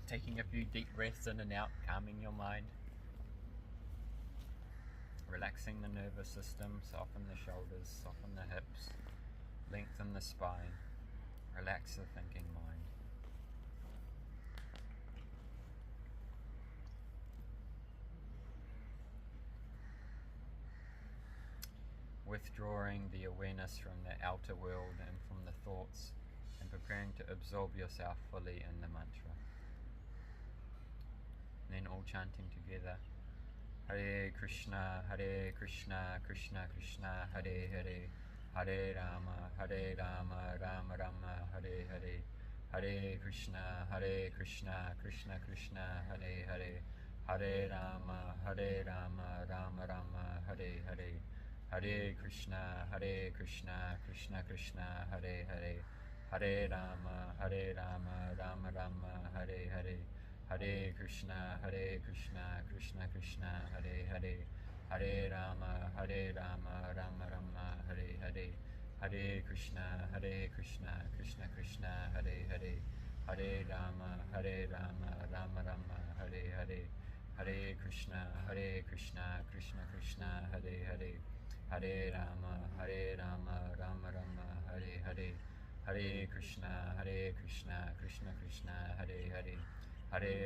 Taking a few deep breaths in and out, calming your mind. Relaxing the nervous system, soften the shoulders, soften the hips, lengthen the spine, relax the thinking mind. Withdrawing the awareness from the outer world and from the thoughts, and preparing to absorb yourself fully in the mantra. And then all chanting together. Hare Krishna, Krishna Krishna, Hare Hare, Hare Rama, Rama Rama, Hare Hare, Hare Krishna, Krishna Krishna, Hare Hare, Hare Rama, Rama Rama, Hare Hare, Hare Krishna, Krishna Krishna, Hare Hare, Hare Rama, Rama Rama, Hare Hare, Hare Krishna, Krishna Krishna, Hare Hare, Hare Rama, Rama Rama, Hare Hare, Hare Krishna, Krishna Krishna, Hare Hare, Hare Rama, Rama Rama, Hare Hare, Hare Krishna, Krishna Krishna, Hare Hare, Hare Rama, Rama Rama, Hare Hare, Hare Krishna, Krishna Krishna, Hare Hare, Hare Rama, Rama Rama, Hare Hare, Hare Krishna, Krishna Krishna, Hare Hare, Hare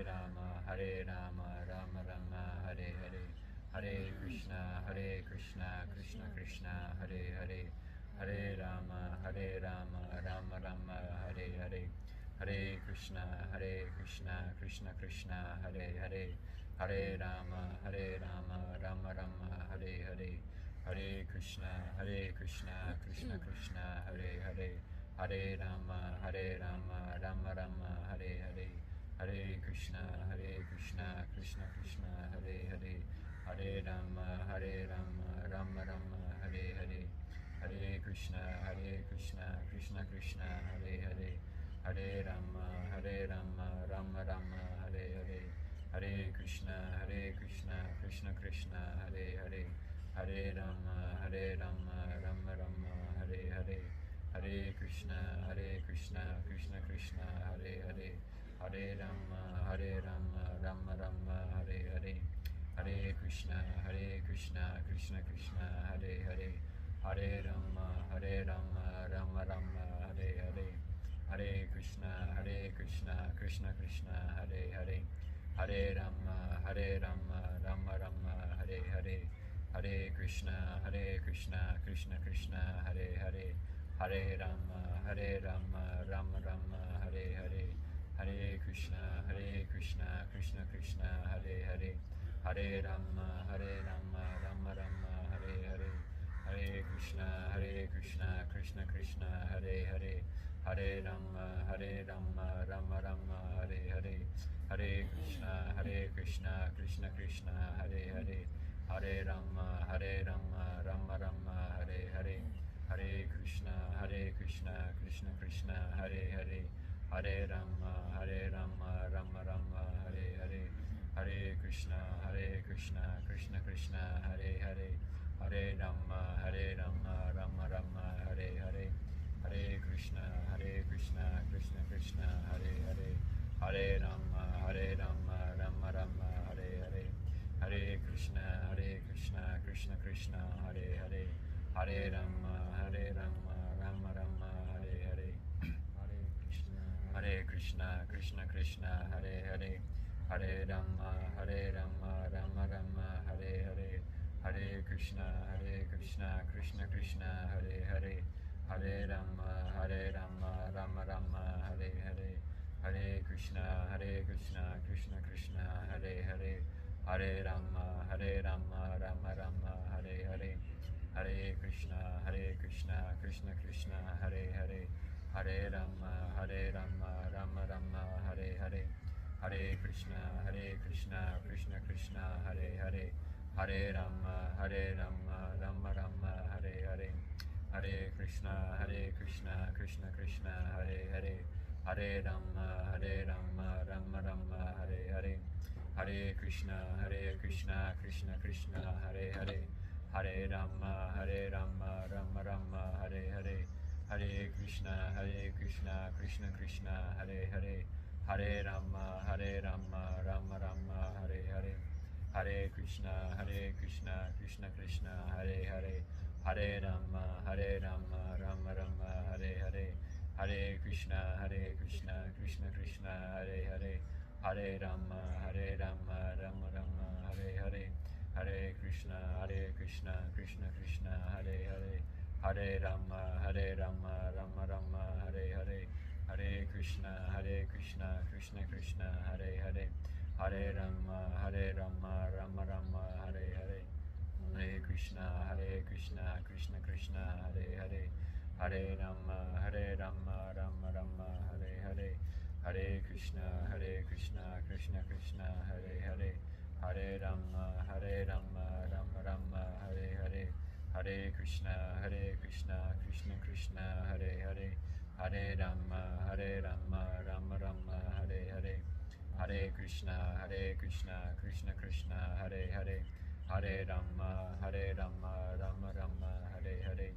Rama, Rama Rama, Hare Hare, Hare Krishna, Krishna Krishna, Hare Hare, Hare Rama, Rama Rama, Hare Hare, Hare Krishna, Krishna Krishna, Hare Hare, Hare Rama, Rama Rama, Hare Hare, Hare Krishna, Krishna Krishna, Hare Hare, Hare Rama, Rama Rama, Hare Hare, Hare Krishna, Krishna Krishna, Hare Hare, Hare Rama, Rama Rama, Hare Hare, Hare Krishna, Krishna Krishna, Hare Hare, Hare Rama, Rama Rama, Hare Hare, Hare Krishna, Krishna Krishna, Hare Hare, Hare Rama, Rama Rama, Hare Hare, Hare Krishna, Krishna Krishna, Hare Hare, Hare Rama, Rama Rama, Hare Hare, Hare Krishna, Krishna Krishna, Hare Hare, Hare Rama, Rama Rama, Hare Hare, Hare Krishna, Krishna Krishna, Hare Hare, Hare Rama, Rama Rama, Hare Hare, Hare Krishna, Krishna Krishna, Hare Hare, Hare Rama, Rama Rama, Hare Hare, Hare Krishna, Krishna Krishna, Hare Hare, Hare Rama, Rama Rama, Hare Hare, Hare Krishna, Krishna Krishna, Hare Hare, Hare Rama, Rama Rama, Hare Hare, Hare Krishna, Krishna Krishna, Hare Hare, Hare Rama, Rama Rama, Hare Hare, Hare Krishna, Krishna Krishna, Hare Hare, Hare Rama, Rama Rama, Hare Hare, Hare Krishna, Krishna Krishna, Hare Hare, Hare Rama, Rama Rama, Hare Hare, Hare Krishna, Krishna Krishna, Hare Hare, Hare Rama, Rama Rama, Hare Hare, Hare Krishna, Krishna Krishna, Hare Hare, Hare Rama, Rama Rama, Hare Hare, Hare Krishna, Krishna Krishna, Hare Hare, Hare Rama, Rama Rama, Hare Hare, Hare Krishna, Krishna Krishna, Hare Hare, Hare Rama, Rama Rama, Hare Hare, Hare Krishna, Krishna Krishna, Hare Hare, Hare Rama, Rama Rama, Hare Hare, Hare Krishna, Krishna Krishna, Hare Hare, Hare Rama, Rama Rama, Hare Hare, Hare Krishna, Krishna Krishna, Hare Hare, Hare Rama, Rama Rama, Hare Hare, Hare Krishna, Krishna Krishna, Hare Hare, Hare Rama, Rama Rama, Hare Hare, Hare Krishna, Krishna Krishna, Hare Hare, Hare Rama, Rama Rama, Hare Hare, Hare Krishna, Krishna Krishna, Hare Hare, Hare Rama, Rama Rama, Hare Hare, Hare Krishna, Krishna Krishna, Hare Hare, Hare Rama, Rama Rama, Hare Hare, Hare Krishna, Krishna Krishna, Hare Hare, Hare Rama, Rama Rama, Hare Hare, Hare Krishna, Krishna Krishna, Hare Hare, Hare Rama, Rama Rama, Hare Hare, Hare Krishna, Krishna Krishna, Hare Hare, Hare Rama, Rama Rama, Hare Hare, Hare Krishna, Krishna Krishna, Hare Hare, Hare Rama, Rama Rama, Hare Hare, Hare Krishna, Krishna Krishna, Hare Hare, Hare Rama, Rama Rama, Hare Hare, Hare Krishna, Krishna Krishna, Hare Hare, Hare Rama, Rama Rama, Hare Hare,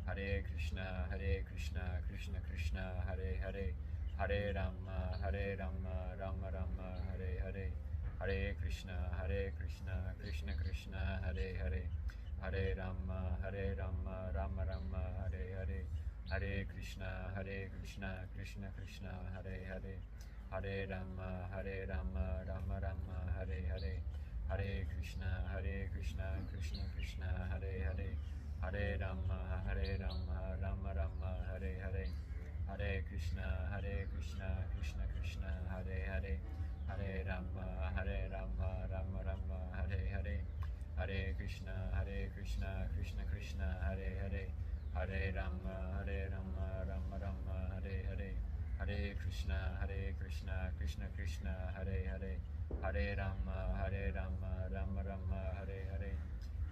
Hare Krishna, Krishna Krishna, Hare Hare, Hare Rama, Rama Rama, Hare Hare, Hare Krishna, Krishna Krishna, Hare Hare, Hare Rama, Rama Rama, Hare Hare, Hare Krishna, Krishna Krishna, Hare Hare, Hare Rama, Rama Rama, Hare Hare, Hare Krishna, Krishna Krishna, Hare Hare, Hare Rama, Rama Rama, Hare Hare, Hare Krishna, Krishna Krishna, Hare Hare, Hare Rama, Rama Rama, Hare Hare, Hare Krishna, Krishna Krishna, Hare Hare, Hare Rama, Rama Rama, Hare Hare, Hare Krishna, Krishna Krishna, Hare Hare, Hare Rama, Rama Rama, Hare Hare,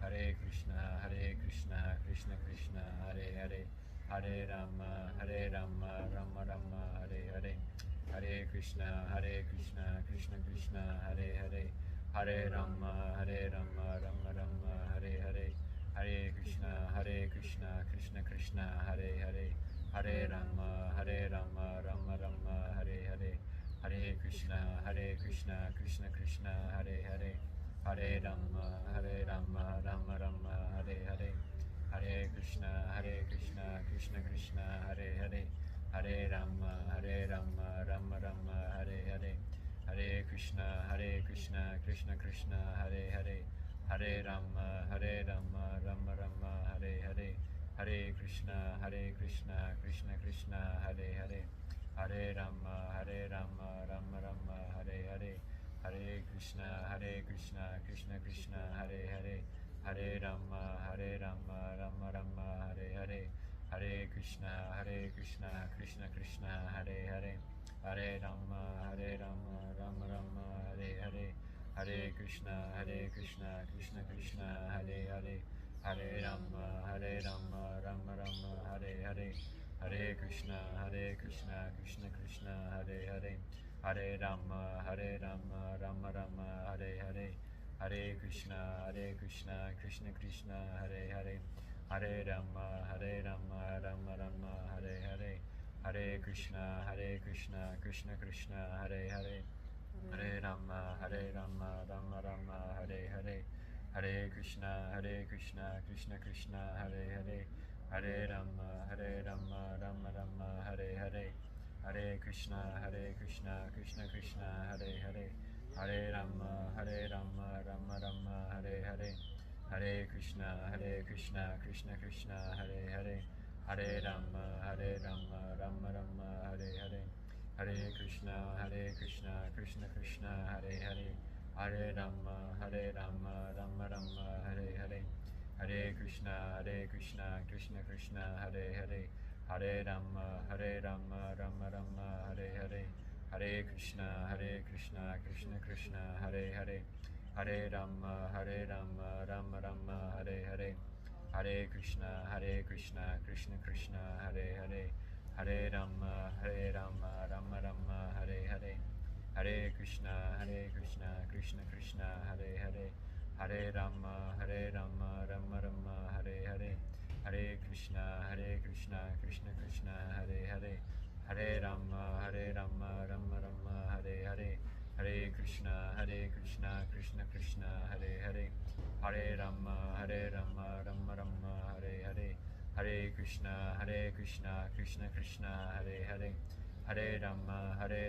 Hare Krishna, Krishna Krishna, Hare Hare, Hare Rama, Rama Rama, Hare Hare, Hare Krishna, Krishna Krishna, Hare Hare, Hare Rama, Rama Rama, Hare Hare, Hare Krishna, Krishna Krishna, Hare Hare, Hare Rama, Rama Rama, Hare Hare, Hare Krishna, Krishna Krishna, Hare Hare, Hare Rama, Rama Rama, Hare Hare, Hare Krishna, Krishna Krishna, Hare Hare, Hare Rama, Rama Rama, Hare Hare, Hare Krishna, Krishna Krishna, Hare Hare, Hare Rama, Rama Rama, Hare Hare, Hare Krishna, Krishna Krishna, Hare Hare, Hare Rama, Rama Rama, Hare Hare, Hare Krishna, Krishna Krishna, Hare Hare, Hare Rama, Rama Rama, Hare Hare, Hare Krishna, Krishna Krishna, Hare Hare, Hare Rama, Rama Rama, Hare Hare, Hare Krishna, Krishna Krishna, Hare Hare, Hare Rama, Rama Rama, Hare Hare, Hare Krishna, Krishna Krishna, Hare Hare, Hare Rama, Rama Rama, Hare Hare, Hare Krishna, Krishna Krishna, Hare Hare, Hare Rama, Hare Rama, Rama Rama, Hare Hare, Hare Krishna, Krishna Krishna, Hare Hare, Hare Rama, Rama Rama, Hare Hare, Hare Krishna, Krishna Krishna, Hare Hare, Hare Rama, Rama Rama, Hare Hare, Hare Krishna, Krishna Krishna, Hare Hare, Hare Rama, Rama Rama, Hare Hare, Hare Krishna, Krishna Krishna, Hare Hare, Hare Rama, Rama Rama, Hare Hare, Hare Krishna, Krishna Krishna, Hare Hare, Hare Rama, Rama Rama, Hare Hare, Hare Krishna, Krishna Krishna, Hare Hare, Hare Rama, Rama Rama, Hare Hare, Hare Krishna, Krishna Krishna, Hare Hare, Hare Rama, Rama Rama, Hare Hare, Hare Krishna, Krishna Krishna, Hare Hare, Hare Rama, Rama Rama, Hare Hare, Hare Krishna, Krishna Krishna, Hare Hare, Hare Rama, Rama Rama, Hare Hare, Hare Krishna, Krishna Krishna, Hare Hare, Hare Rama, Rama Rama, Hare Hare, Hare Krishna, Krishna Krishna, Hare Hare, Hare Rama, Rama Rama, Hare Hare, Hare Krishna, Krishna Krishna, Hare Hare, Hare Rama, Rama Rama, Hare Hare, Hare Krishna, Krishna Krishna, Hare Hare, Hare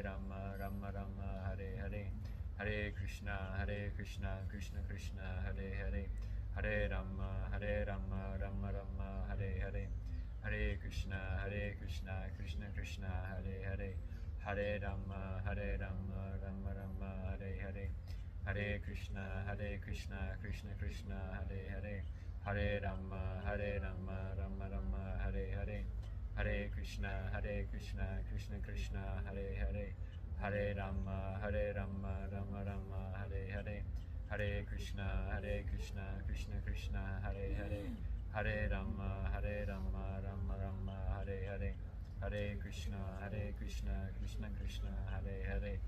Rama, Rama Rama, Hare Hare, Hare Krishna, Krishna Krishna, Hare Hare, Hare Rama, Rama Rama, Hare Hare, Hare Krishna, Krishna Krishna, Hare Hare, Hare Rama, Rama Rama, Hare Hare, Hare Krishna, Krishna Krishna, Hare Hare, Hare Rama, Rama Rama, Hare Hare, Hare Krishna, Krishna Krishna, Hare Hare, Hare Rama, Rama Rama, Hare Hare, Hare Krishna, Krishna Krishna, Hare Hare, Hare Rama, Rama Rama, Hare Hare, Hare Krishna, Krishna Krishna, Hare Hare,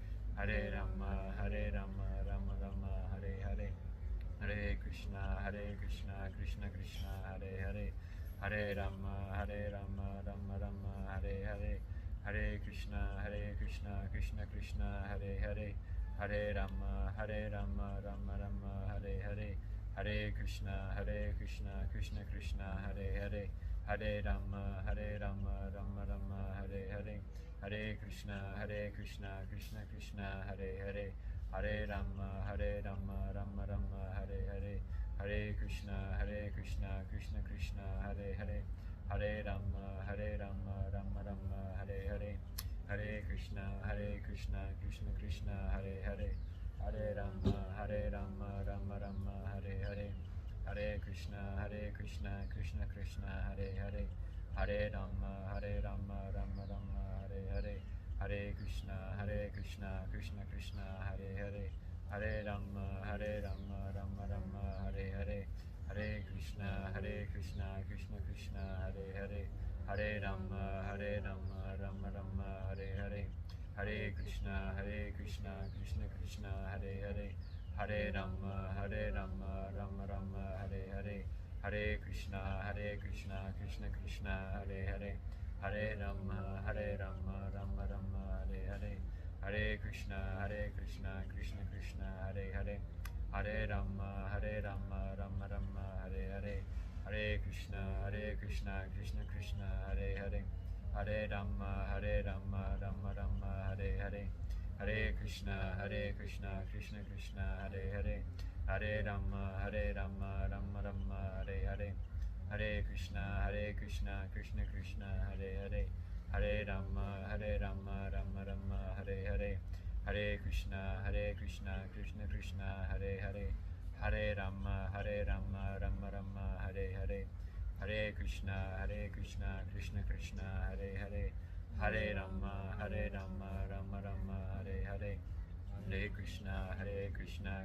Hare Rama, Rama Rama, Hare Hare, Hare Krishna, Krishna Krishna, Hare Hare, Hare Rama, Rama Rama, Hare Hare, Hare Krishna, Krishna Krishna, Hare Hare, Hare Rama, Rama Rama, Hare Hare, Hare Krishna, Krishna Krishna, Hare Hare, Hare Rama, Rama Rama, Hare Hare, Hare Krishna, Krishna Krishna, Hare Hare, Hare Rama, Rama Rama, Hare Hare, Hare Krishna, Krishna Krishna, Hare Hare, Hare Rama, Rama Rama, Hare Hare, Hare Krishna, Krishna Krishna, Hare Hare, Hare Rama, Rama Rama, Hare Hare, Hare Krishna, Krishna Krishna, Hare Hare, Hare Rama, Rama Rama, Hare Hare, Hare Krishna, Krishna Krishna, Hare Hare, Hare Rama, Rama Rama, Hare Hare, Hare Krishna, Krishna Krishna, Hare Hare, Hare Rama, Rama Rama, Hare Hare, Hare Krishna, Krishna Krishna, Hare Hare, Hare Rama, Rama Rama, Hare Hare, Hare Krishna, Krishna Krishna, Hare Hare, Hare Rama, Rama Rama, Hare Hare, Hare Krishna, Krishna Krishna, Hare Hare, Hare Rama, Rama Rama, Hare Hare, Hare Krishna, Krishna Krishna, Hare Hare, Hare Rama, Rama Rama, Hare Hare, Hare Krishna, Krishna Krishna, Hare Hare, Hare Rama, Rama Rama, Hare Hare, Hare Krishna, Krishna Krishna, Hare Hare, Hare Rama, Rama Rama, Hare Hare, Hare Krishna, Krishna Krishna, Hare Hare, Hare Rama, Rama Rama, Hare Hare, Hare Krishna,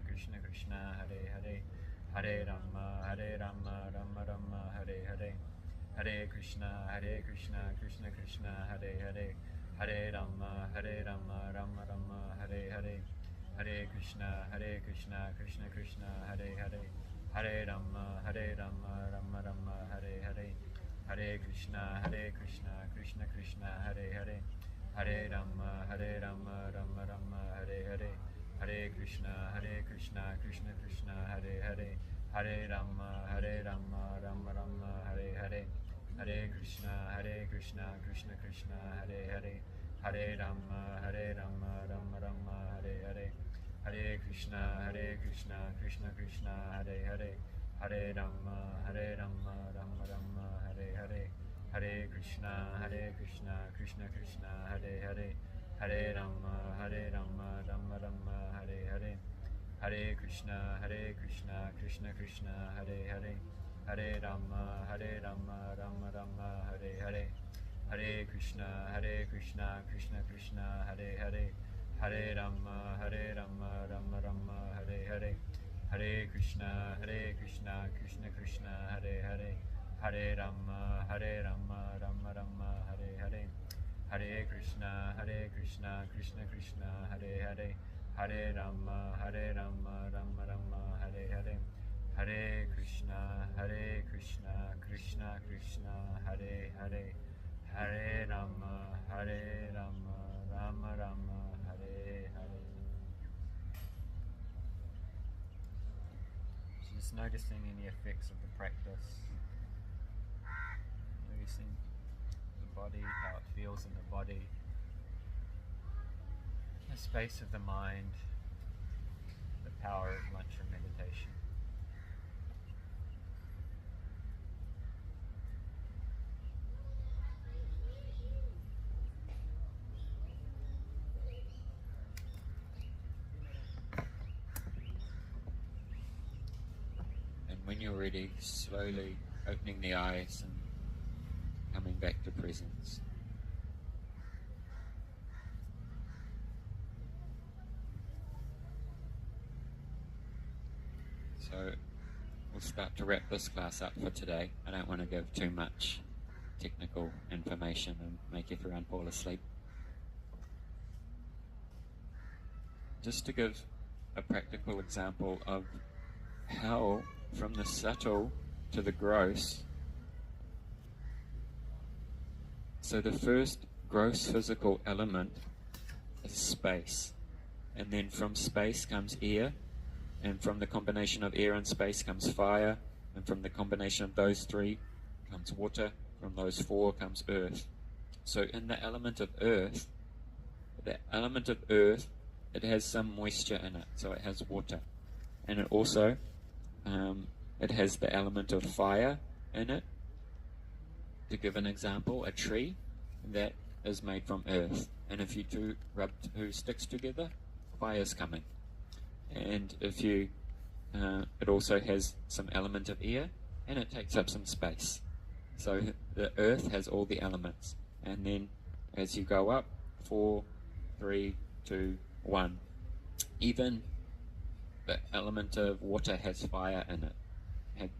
Krishna Krishna, Hare Hare, Hare Rama, Rama Rama, Hare Hare, Hare Krishna, Krishna Krishna, Hare Hare, Hare Rama, Rama Rama, Hare Hare, Hare Krishna, Krishna Krishna, Hare Hare, Hare Rama, Rama Rama, Hare Hare. Hare Krishna, Krishna Krishna, Hare Hare. Hare Rama, Rama Rama, Hare Hare. Hare Krishna, Krishna Krishna, Hare Hare. Hare Rama, Rama Rama, Hare Hare. Hare Krishna, Krishna Krishna, Hare Hare. Hare Rama, Rama Rama, Hare Hare. Hare Krishna, Krishna Krishna, Hare Hare. Hare Rama, Rama Rama, Hare Hare. Hare Krishna, Krishna Krishna, Hare Hare. Hare Rama, Rama Rama, Hare Hare. Hare Krishna, Krishna Krishna, Hare Hare. Hare Rama, Rama Rama, Hare Hare. Hare Krishna, Krishna Krishna, Hare Hare. Hare Rama, Rama Rama, Hare Hare. Hare Krishna, Krishna Krishna, Hare Hare. Hare Rama, Rama Rama, Hare Hare. Hare Krishna, Krishna Krishna, Hare Hare. Hare Rama, Rama Rama, Hare Hare. Hare Krishna, Krishna Krishna, Hare Hare. Hare Rama, Rama Rama, Hare Hare. Just noticing any effects of the practice. Noticing the body, how it feels in the body. The space of the mind. The power of mantra meditation. When you're ready, slowly opening the eyes and coming back to presence. So we'll start to wrap this class up for today. I don't want to give too much technical information and make everyone fall asleep. Just to give a practical example of how from the subtle to the gross. So the first gross physical element is space. And then from space comes air. And from the combination of air and space comes fire. And from the combination of those three comes water. From those four comes earth. So in the element of earth, it has some moisture in it. So it has water. And it also it has the element of fire in it. To give an example, a tree that is made from earth. And if you rub two sticks together, fire's coming. And if you, it also has some element of air, and it takes up some space. So the earth has all the elements. And then as you go up, 4, 3, 2, 1. Even the element of water has fire in it.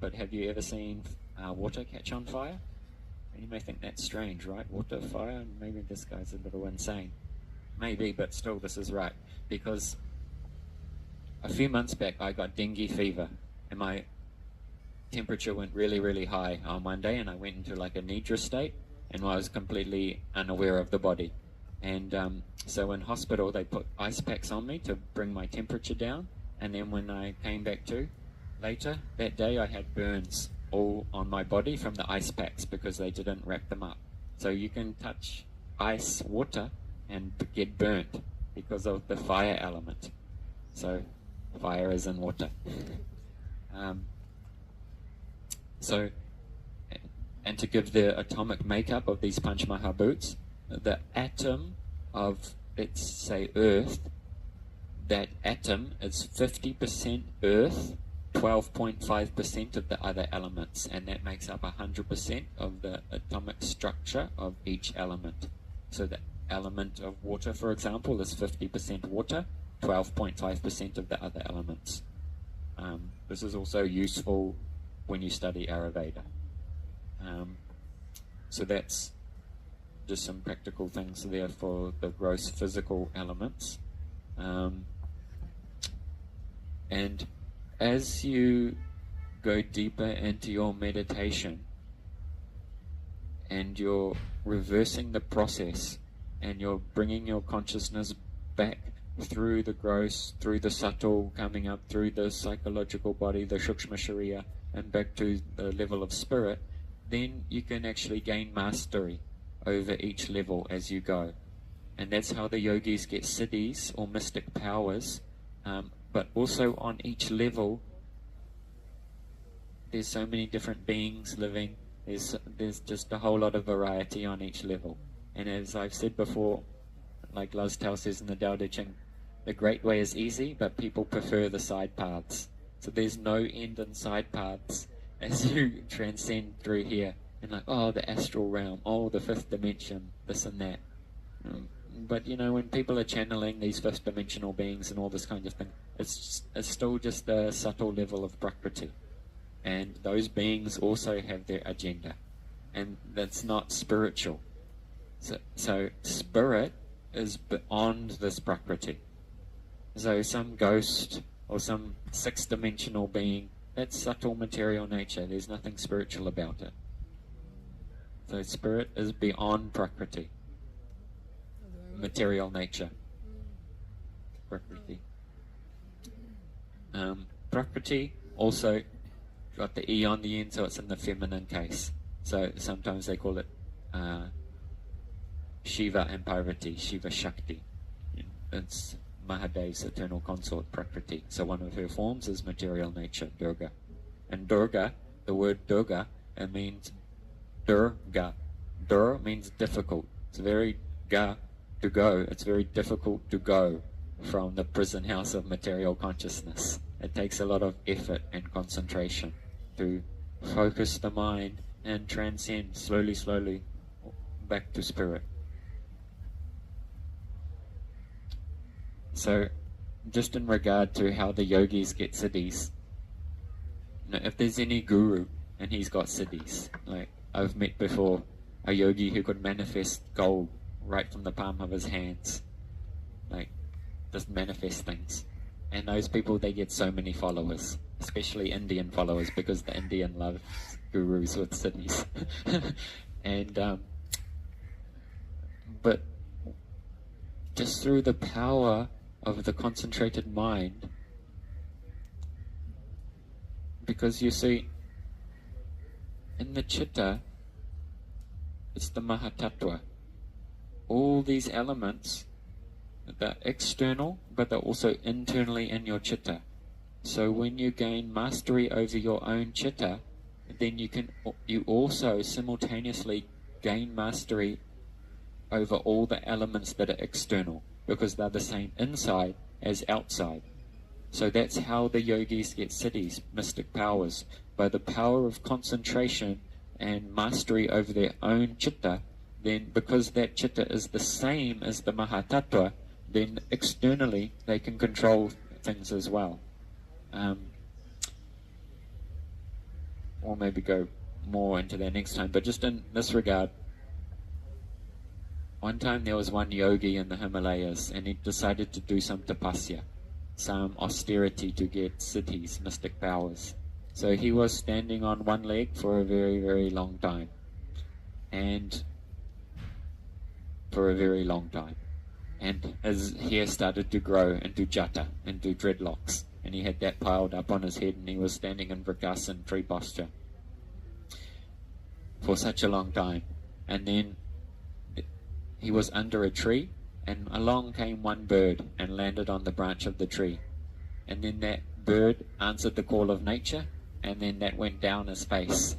But have you ever seen water catch on fire? And you may think that's strange, right? Water, fire, maybe this guy's a little insane. Maybe, but still this is right. Because a few months back I got dengue fever and my temperature went really, really high on one day, and I went into like a nidra state and I was completely unaware of the body. And so in hospital they put ice packs on me to bring my temperature down, and then when I came back to later that day I had burns all on my body from the ice packs because they didn't wrap them up. So you can touch ice water and get burnt because of the fire element. So fire is in water. And to give the atomic makeup of these Panchamahabhutas, the atom of, let's say, earth, that atom is 50% earth, 12.5% of the other elements, and that makes up 100% of the atomic structure of each element. So the element of water, for example, is 50% water, 12.5% of the other elements. This is also useful when you study Ayurveda. So that's just some practical things there for the gross physical elements. And as you go deeper into your meditation and you're reversing the process and you're bringing your consciousness back through the gross, through the subtle, coming up through the psychological body, the Sukshma Sharira, and back to the level of spirit, then you can actually gain mastery over each level as you go. And that's how the yogis get siddhis or mystic powers. But also on each level, there's so many different beings living. There's just a whole lot of variety on each level. And as I've said before, like Laz Tao says in the Tao Te Ching, the great way is easy, but people prefer the side paths. So there's no end in side paths as you transcend through here. And like, oh, the astral realm, oh, the fifth dimension, this and that. But you know, when people are channeling these fifth dimensional beings and all this kind of thing, it's still just a subtle level of Prakriti. And those beings also have their agenda. And that's not spiritual. So spirit is beyond this Prakriti. So some ghost or some sixth-dimensional being, that's subtle material nature. There's nothing spiritual about it. So spirit is beyond Prakriti, material nature. Prakriti. Prakriti also got the E on the end, so it's in the feminine case. So sometimes they call it Shiva and Parvati, Shiva Shakti. It's Mahadev's eternal consort, Prakriti. So one of her forms is material nature, Durga. And Durga, the word Durga, it means Durga. Dur means difficult. It's very ga to go. It's very difficult to go from the prison house of material consciousness. It takes a lot of effort and concentration to focus the mind and transcend slowly back to spirit. So, just in regard to how the yogis get siddhis, if there's any guru and he's got siddhis, like I've met before a yogi who could manifest gold right from the palm of his hands, like just manifest things. And those people, they get so many followers, especially Indian followers, because the Indian loves gurus with siddhis. And but just through the power of the concentrated mind, because you see, in the chitta, it's the Mahatattva. All these elements, they're external, but they're also internally in your chitta. So when you gain mastery over your own chitta, then you also simultaneously gain mastery over all the elements that are external, because they're the same inside as outside. So that's how the yogis get siddhis, mystic powers, by the power of concentration and mastery over their own chitta. Then because that chitta is the same as the Mahatattva, then externally they can control things as well. Or maybe go more into that next time. But just in this regard, one time there was one yogi in the Himalayas, and he decided to do some tapasya, some austerity to get siddhis, mystic powers. So he was standing on one leg for a very, very long time. And for a very long time. And his hair started to grow into jata, into dreadlocks. And he had that piled up on his head, and he was standing in Vrikasan tree posture for such a long time. And then he was under a tree, and along came one bird and landed on the branch of the tree. And then that bird answered the call of nature, and then that went down his face.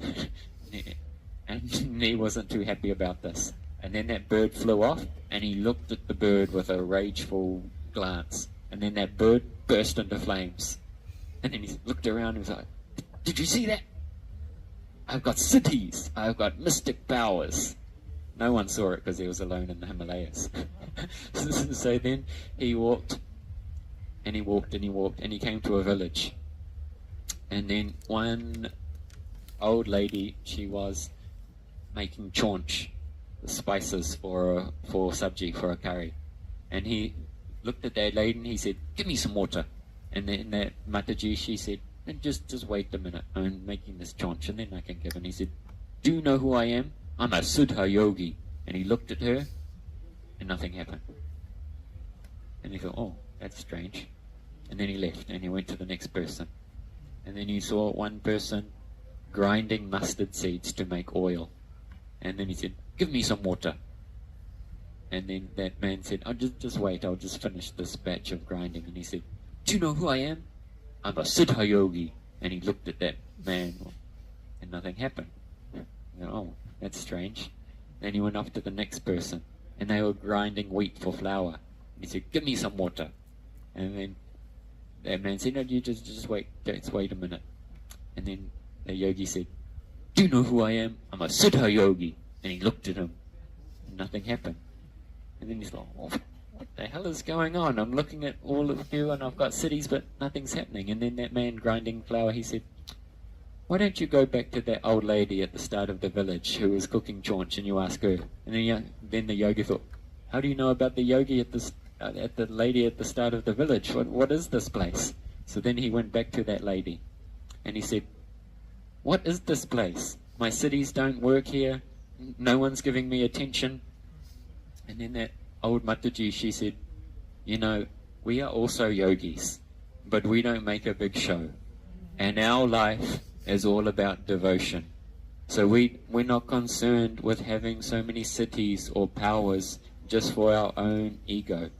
And he wasn't too happy about this. And then that bird flew off, and he looked at the bird with a rageful glance. And then that bird burst into flames. And then he looked around and was like, "Did you see that? I've got siddhis. I've got mystic powers." No one saw it because he was alone in the Himalayas. So then he walked, and he walked, and he walked, and he came to a village. And then one old lady, she was making chaunch, the spices for sabji, for a curry. And he looked at that lady and he said, "Give me some water." And then that Mataji, she said, and just wait a minute. I'm making this chant, and then I can give. And he said, do you know who I am? I'm a Siddha yogi. And he looked at her, and nothing happened. And he thought, oh, that's strange. And then he left, and he went to the next person. And then he saw one person grinding mustard seeds to make oil. And then he said, give me some water. And then that man said, oh, just wait, I'll just finish this batch of grinding. And he said, do you know who I am? I'm a Siddha yogi. And he looked at that man, and nothing happened. Oh, that's strange. Then he went off to the next person, and they were grinding wheat for flour. And he said, give me some water. And then that man said, no, you just wait, wait a minute. And then the yogi said, do you know who I am? I'm a Siddha yogi. And he looked at him, and nothing happened. And then he's like, oh, what the hell is going on? I'm looking at all of you, and I've got cities, but nothing's happening. And then that man grinding flour, he said, why don't you go back to that old lady at the start of the village who was cooking chaunch, and you ask her? And then the yogi thought, how do you know about the yogi at the lady at the start of the village? What is this place? So then he went back to that lady, and he said, what is this place? My cities don't work here. No one's giving me attention. And then that old Mataji, she said, you know, we are also yogis, but we don't make a big show. And our life is all about devotion. So we're not concerned with having so many cities or powers just for our own ego.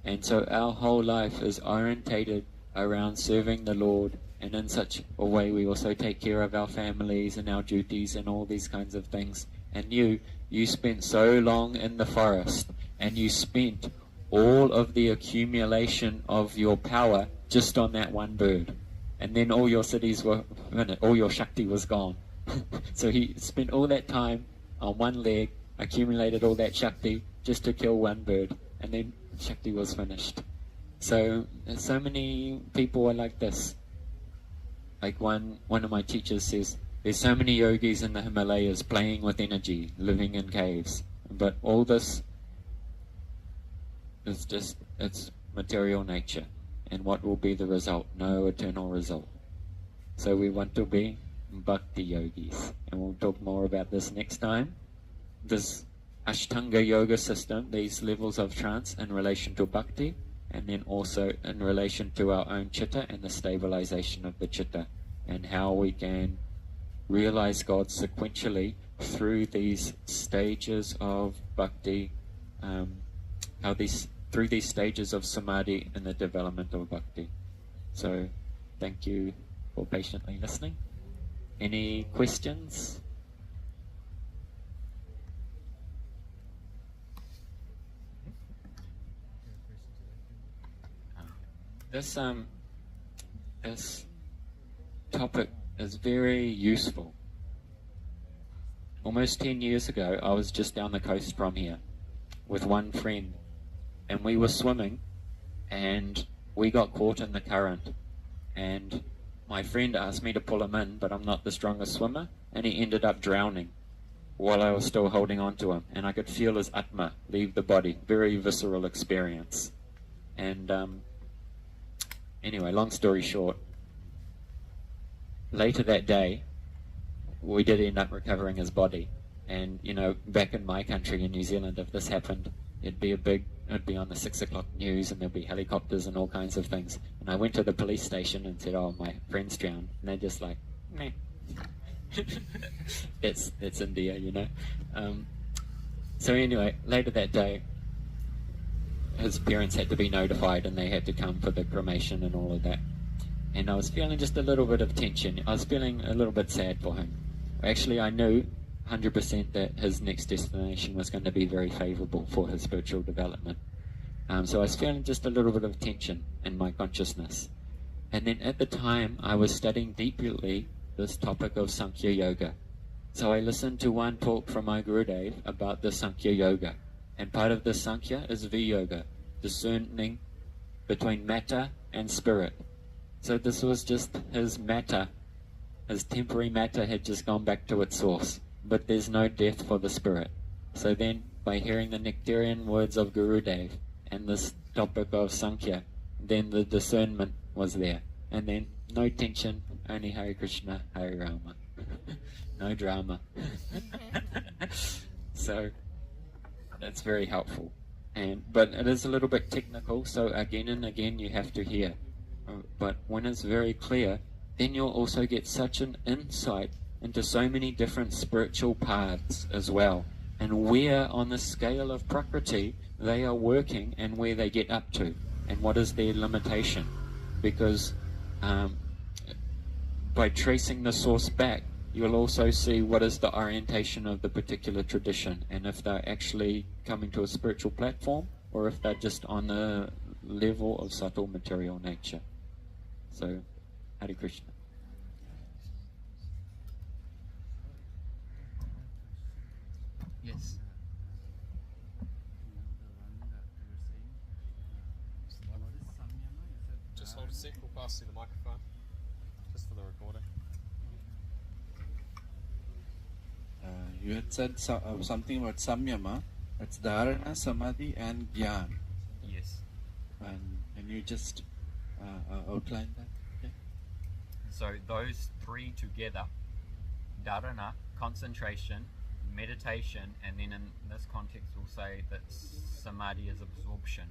And so our whole life is orientated around serving the Lord, and in such a way we also take care of our families and our duties and all these kinds of things. And you spent so long in the forest, and you spent all of the accumulation of your power just on that one bird. And then all your cities were, all your Shakti was gone. So he spent all that time on one leg, accumulated all that Shakti just to kill one bird, and then Shakti was finished. So many people are like this. Like one of my teachers says, there's so many yogis in the Himalayas playing with energy, living in caves. But all this is just, it's material nature. And what will be the result? No eternal result. So we want to be bhakti yogis. And we'll talk more about this next time. This Ashtanga yoga system, these levels of trance in relation to bhakti, and then also in relation to our own chitta and the stabilization of the chitta, and how we can realize God sequentially through these stages of bhakti, through these stages of samadhi and the development of bhakti. So thank you for patiently listening. Any questions? This topic is very useful. Almost 10 years ago, I was just down the coast from here with one friend, and we were swimming, and we got caught in the current, and my friend asked me to pull him in, but I'm not the strongest swimmer, and he ended up drowning while I was still holding on to him, and I could feel his atma leave the body. Very visceral experience. And anyway, long story short, later that day, we did end up recovering his body. And, you know, back in my country, in New Zealand, if this happened, it'd be on the 6 o'clock news, and there'd be helicopters and all kinds of things. And I went to the police station and said, oh, my friend's drowned. And they're just like, meh. It's India, you know. So anyway, later that day, his parents had to be notified, and they had to come for the cremation and all of that. And I was feeling just a little bit of tension. I was feeling a little bit sad for him. Actually, I knew 100% that his next destination was going to be very favorable for his spiritual development. So I was feeling just a little bit of tension in my consciousness. And then at the time, I was studying deeply this topic of Sankhya Yoga. So I listened to one talk from my Gurudev about the Sankhya Yoga. And part of the Sankhya is V-Yoga, discerning between matter and spirit. So this was just his matter. His temporary matter had just gone back to its source. But there's no death for the spirit. So then, by hearing the nectarian words of Gurudev and this topic of Sankhya, then the discernment was there. And then no tension, only Hare Krishna, Hare Rama. No drama. So that's very helpful. But it is a little bit technical, so again and again you have to hear. But when it's very clear, then you'll also get such an insight into so many different spiritual paths as well, and where on the scale of Prakriti they are working and where they get up to, and what is their limitation. Because by tracing the source back, you'll also see what is the orientation of the particular tradition, and if they're actually coming to a spiritual platform, or if they're just on the level of subtle material nature. So, Hare Krishna. Yes. The one that you were saying, what is samyama? You said Just hold a sec, we'll pass you the microphone. Just for the recording. You had said something about samyama. That's dharana, samadhi, and dhyan. Yes. And can you just outline that? Okay. So those three together, dharana, concentration, meditation, and then in this context we'll say that samadhi is absorption.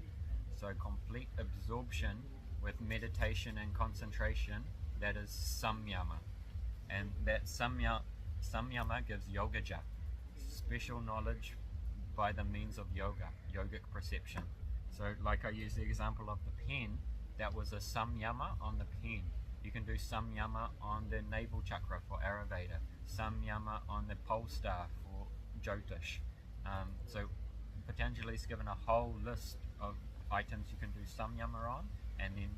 So complete absorption with meditation and concentration, that is samyama. And that samyama gives yogaja, special knowledge by the means of yoga, yogic perception. So like I used the example of the pen, that was a samyama on the pen. You can do samyama on the navel chakra for Ayurveda, samyama on the pole star for Jyotish. So Patanjali's given a whole list of items you can do samyama on, and then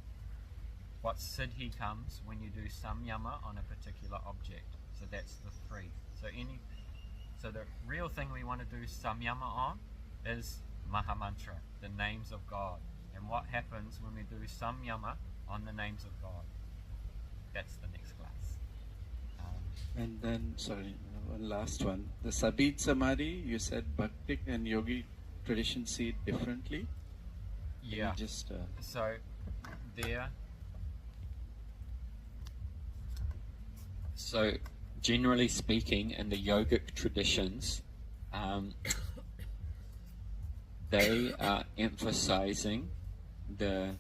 what siddhi comes when you do samyama on a particular object. So that's the three. So the real thing we want to do samyama on is Mahamantra, the names of God. And what happens when we do samyama on the names of God? That's the next class. And then, sorry, one last one. The Sabit Samadhi, you said Bhaktic and Yogi tradition see it differently. Can Yeah. you just So there. So, generally speaking, in the yogic traditions, they are emphasizing the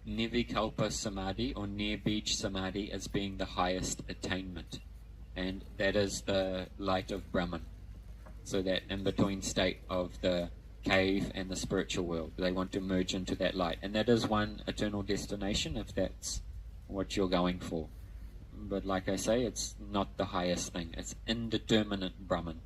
Nivikalpa Samadhi or near beach Samadhi as being the highest attainment, and that is the light of Brahman. So that in-between state of the cave and the spiritual world, they want to merge into that light, and that is one eternal destination if that's what you're going for. But like I say, it's not the highest thing. It's indeterminate Brahman.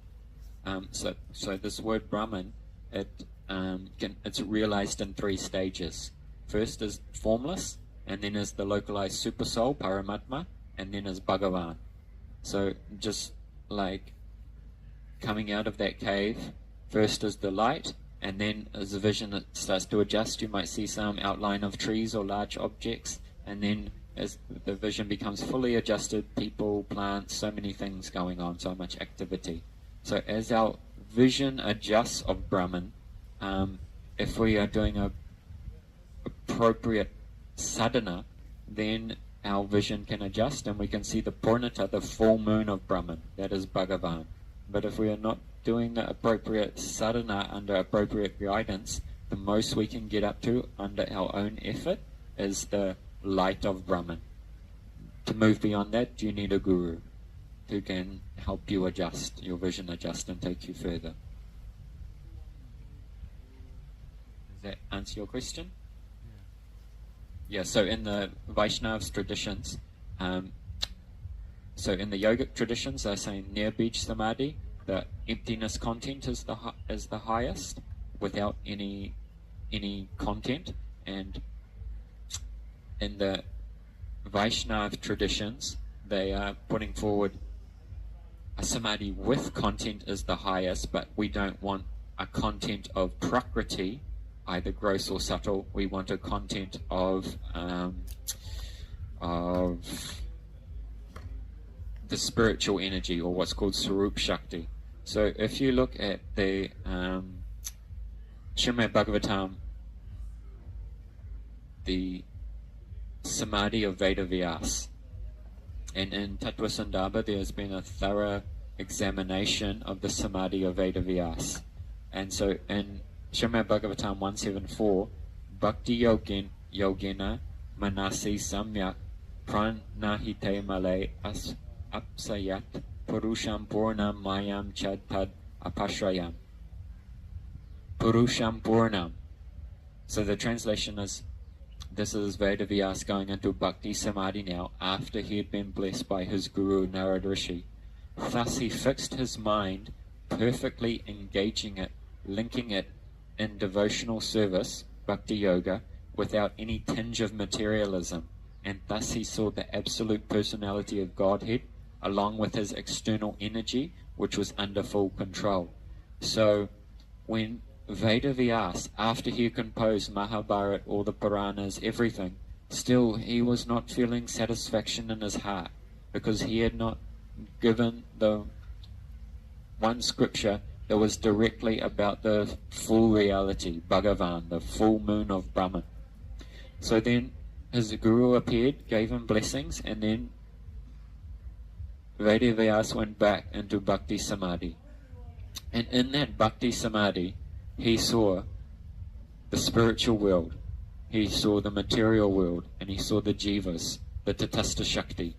So this word Brahman, it's realized in three stages. First is formless, and then is the localized super soul, Paramatma, and then is Bhagavan. So just like coming out of that cave, first is the light, and then as the vision starts to adjust, you might see some outline of trees or large objects, and then as the vision becomes fully adjusted, people, plants, so many things going on, so much activity. So as our vision adjusts of Brahman, if we are doing a appropriate sadhana, then our vision can adjust and we can see the Purnata, the full moon of Brahman, that is Bhagavan. But if we are not doing the appropriate sadhana under appropriate guidance, the most we can get up to under our own effort is the light of Brahman. To move beyond that, you need a guru who can help you adjust, your vision adjust, and take you further. Does that answer your question? Yeah, so in the Vaishnavas traditions, so in the yogic traditions, they're saying near beach samadhi, the emptiness content is the highest, without any content, and in the Vaishnava traditions, they are putting forward a samadhi with content is the highest, but we don't want a content of prakriti, either gross or subtle. We want a content of the spiritual energy, or what's called Sarup Shakti. So if you look at the Srimad Bhagavatam, the Samadhi of Vedavyas. And in Tattva Sandarbha, there's been a thorough examination of the Samadhi of Vedavyas. And so in Srimad Bhagavatam 174, Bhakti Yogena Manasi Samyak Pranahite Male Apsayat Purusham Purnam Mayam Chad Tad Apashrayam. Purusham Purnam. So the translation is, this is Vedavyas going into Bhakti Samadhi now, after he had been blessed by his Guru Narad Rishi. Thus he fixed his mind, perfectly engaging it, linking it in devotional service, Bhakti Yoga, without any tinge of materialism. And thus he saw the absolute personality of Godhead, along with his external energy, which was under full control. So when Vedavyas, after he composed Mahabharata, all the Puranas, everything, still he was not feeling satisfaction in his heart, because he had not given the one scripture that was directly about the full reality, Bhagavan, the full moon of Brahman. So then his Guru appeared, gave him blessings, and then Vedavyas went back into Bhakti Samadhi. And in that Bhakti Samadhi, he saw the spiritual world, he saw the material world, and he saw the jivas, the Tatastha Shakti.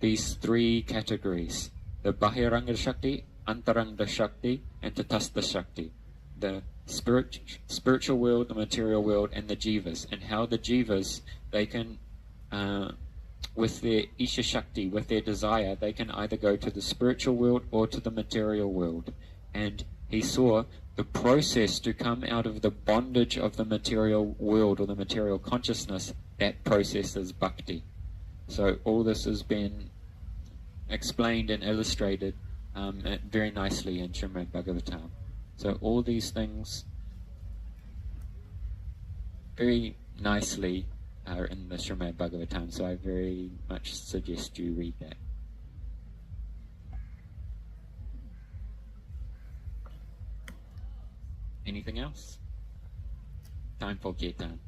These three categories, the Bahiranga Shakti, Antaranga Shakti, and Tatastha Shakti. The spiritual world, the material world, and the jivas. And how the jivas, they can, with their Isha Shakti, with their desire, they can either go to the spiritual world or to the material world. And he saw the process to come out of the bondage of the material world or the material consciousness, that process is bhakti. So all this has been explained and illustrated very nicely in Srimad Bhagavatam. So all these things very nicely are in the Srimad Bhagavatam, so I very much suggest you read that. Anything else? Time for Kirtan.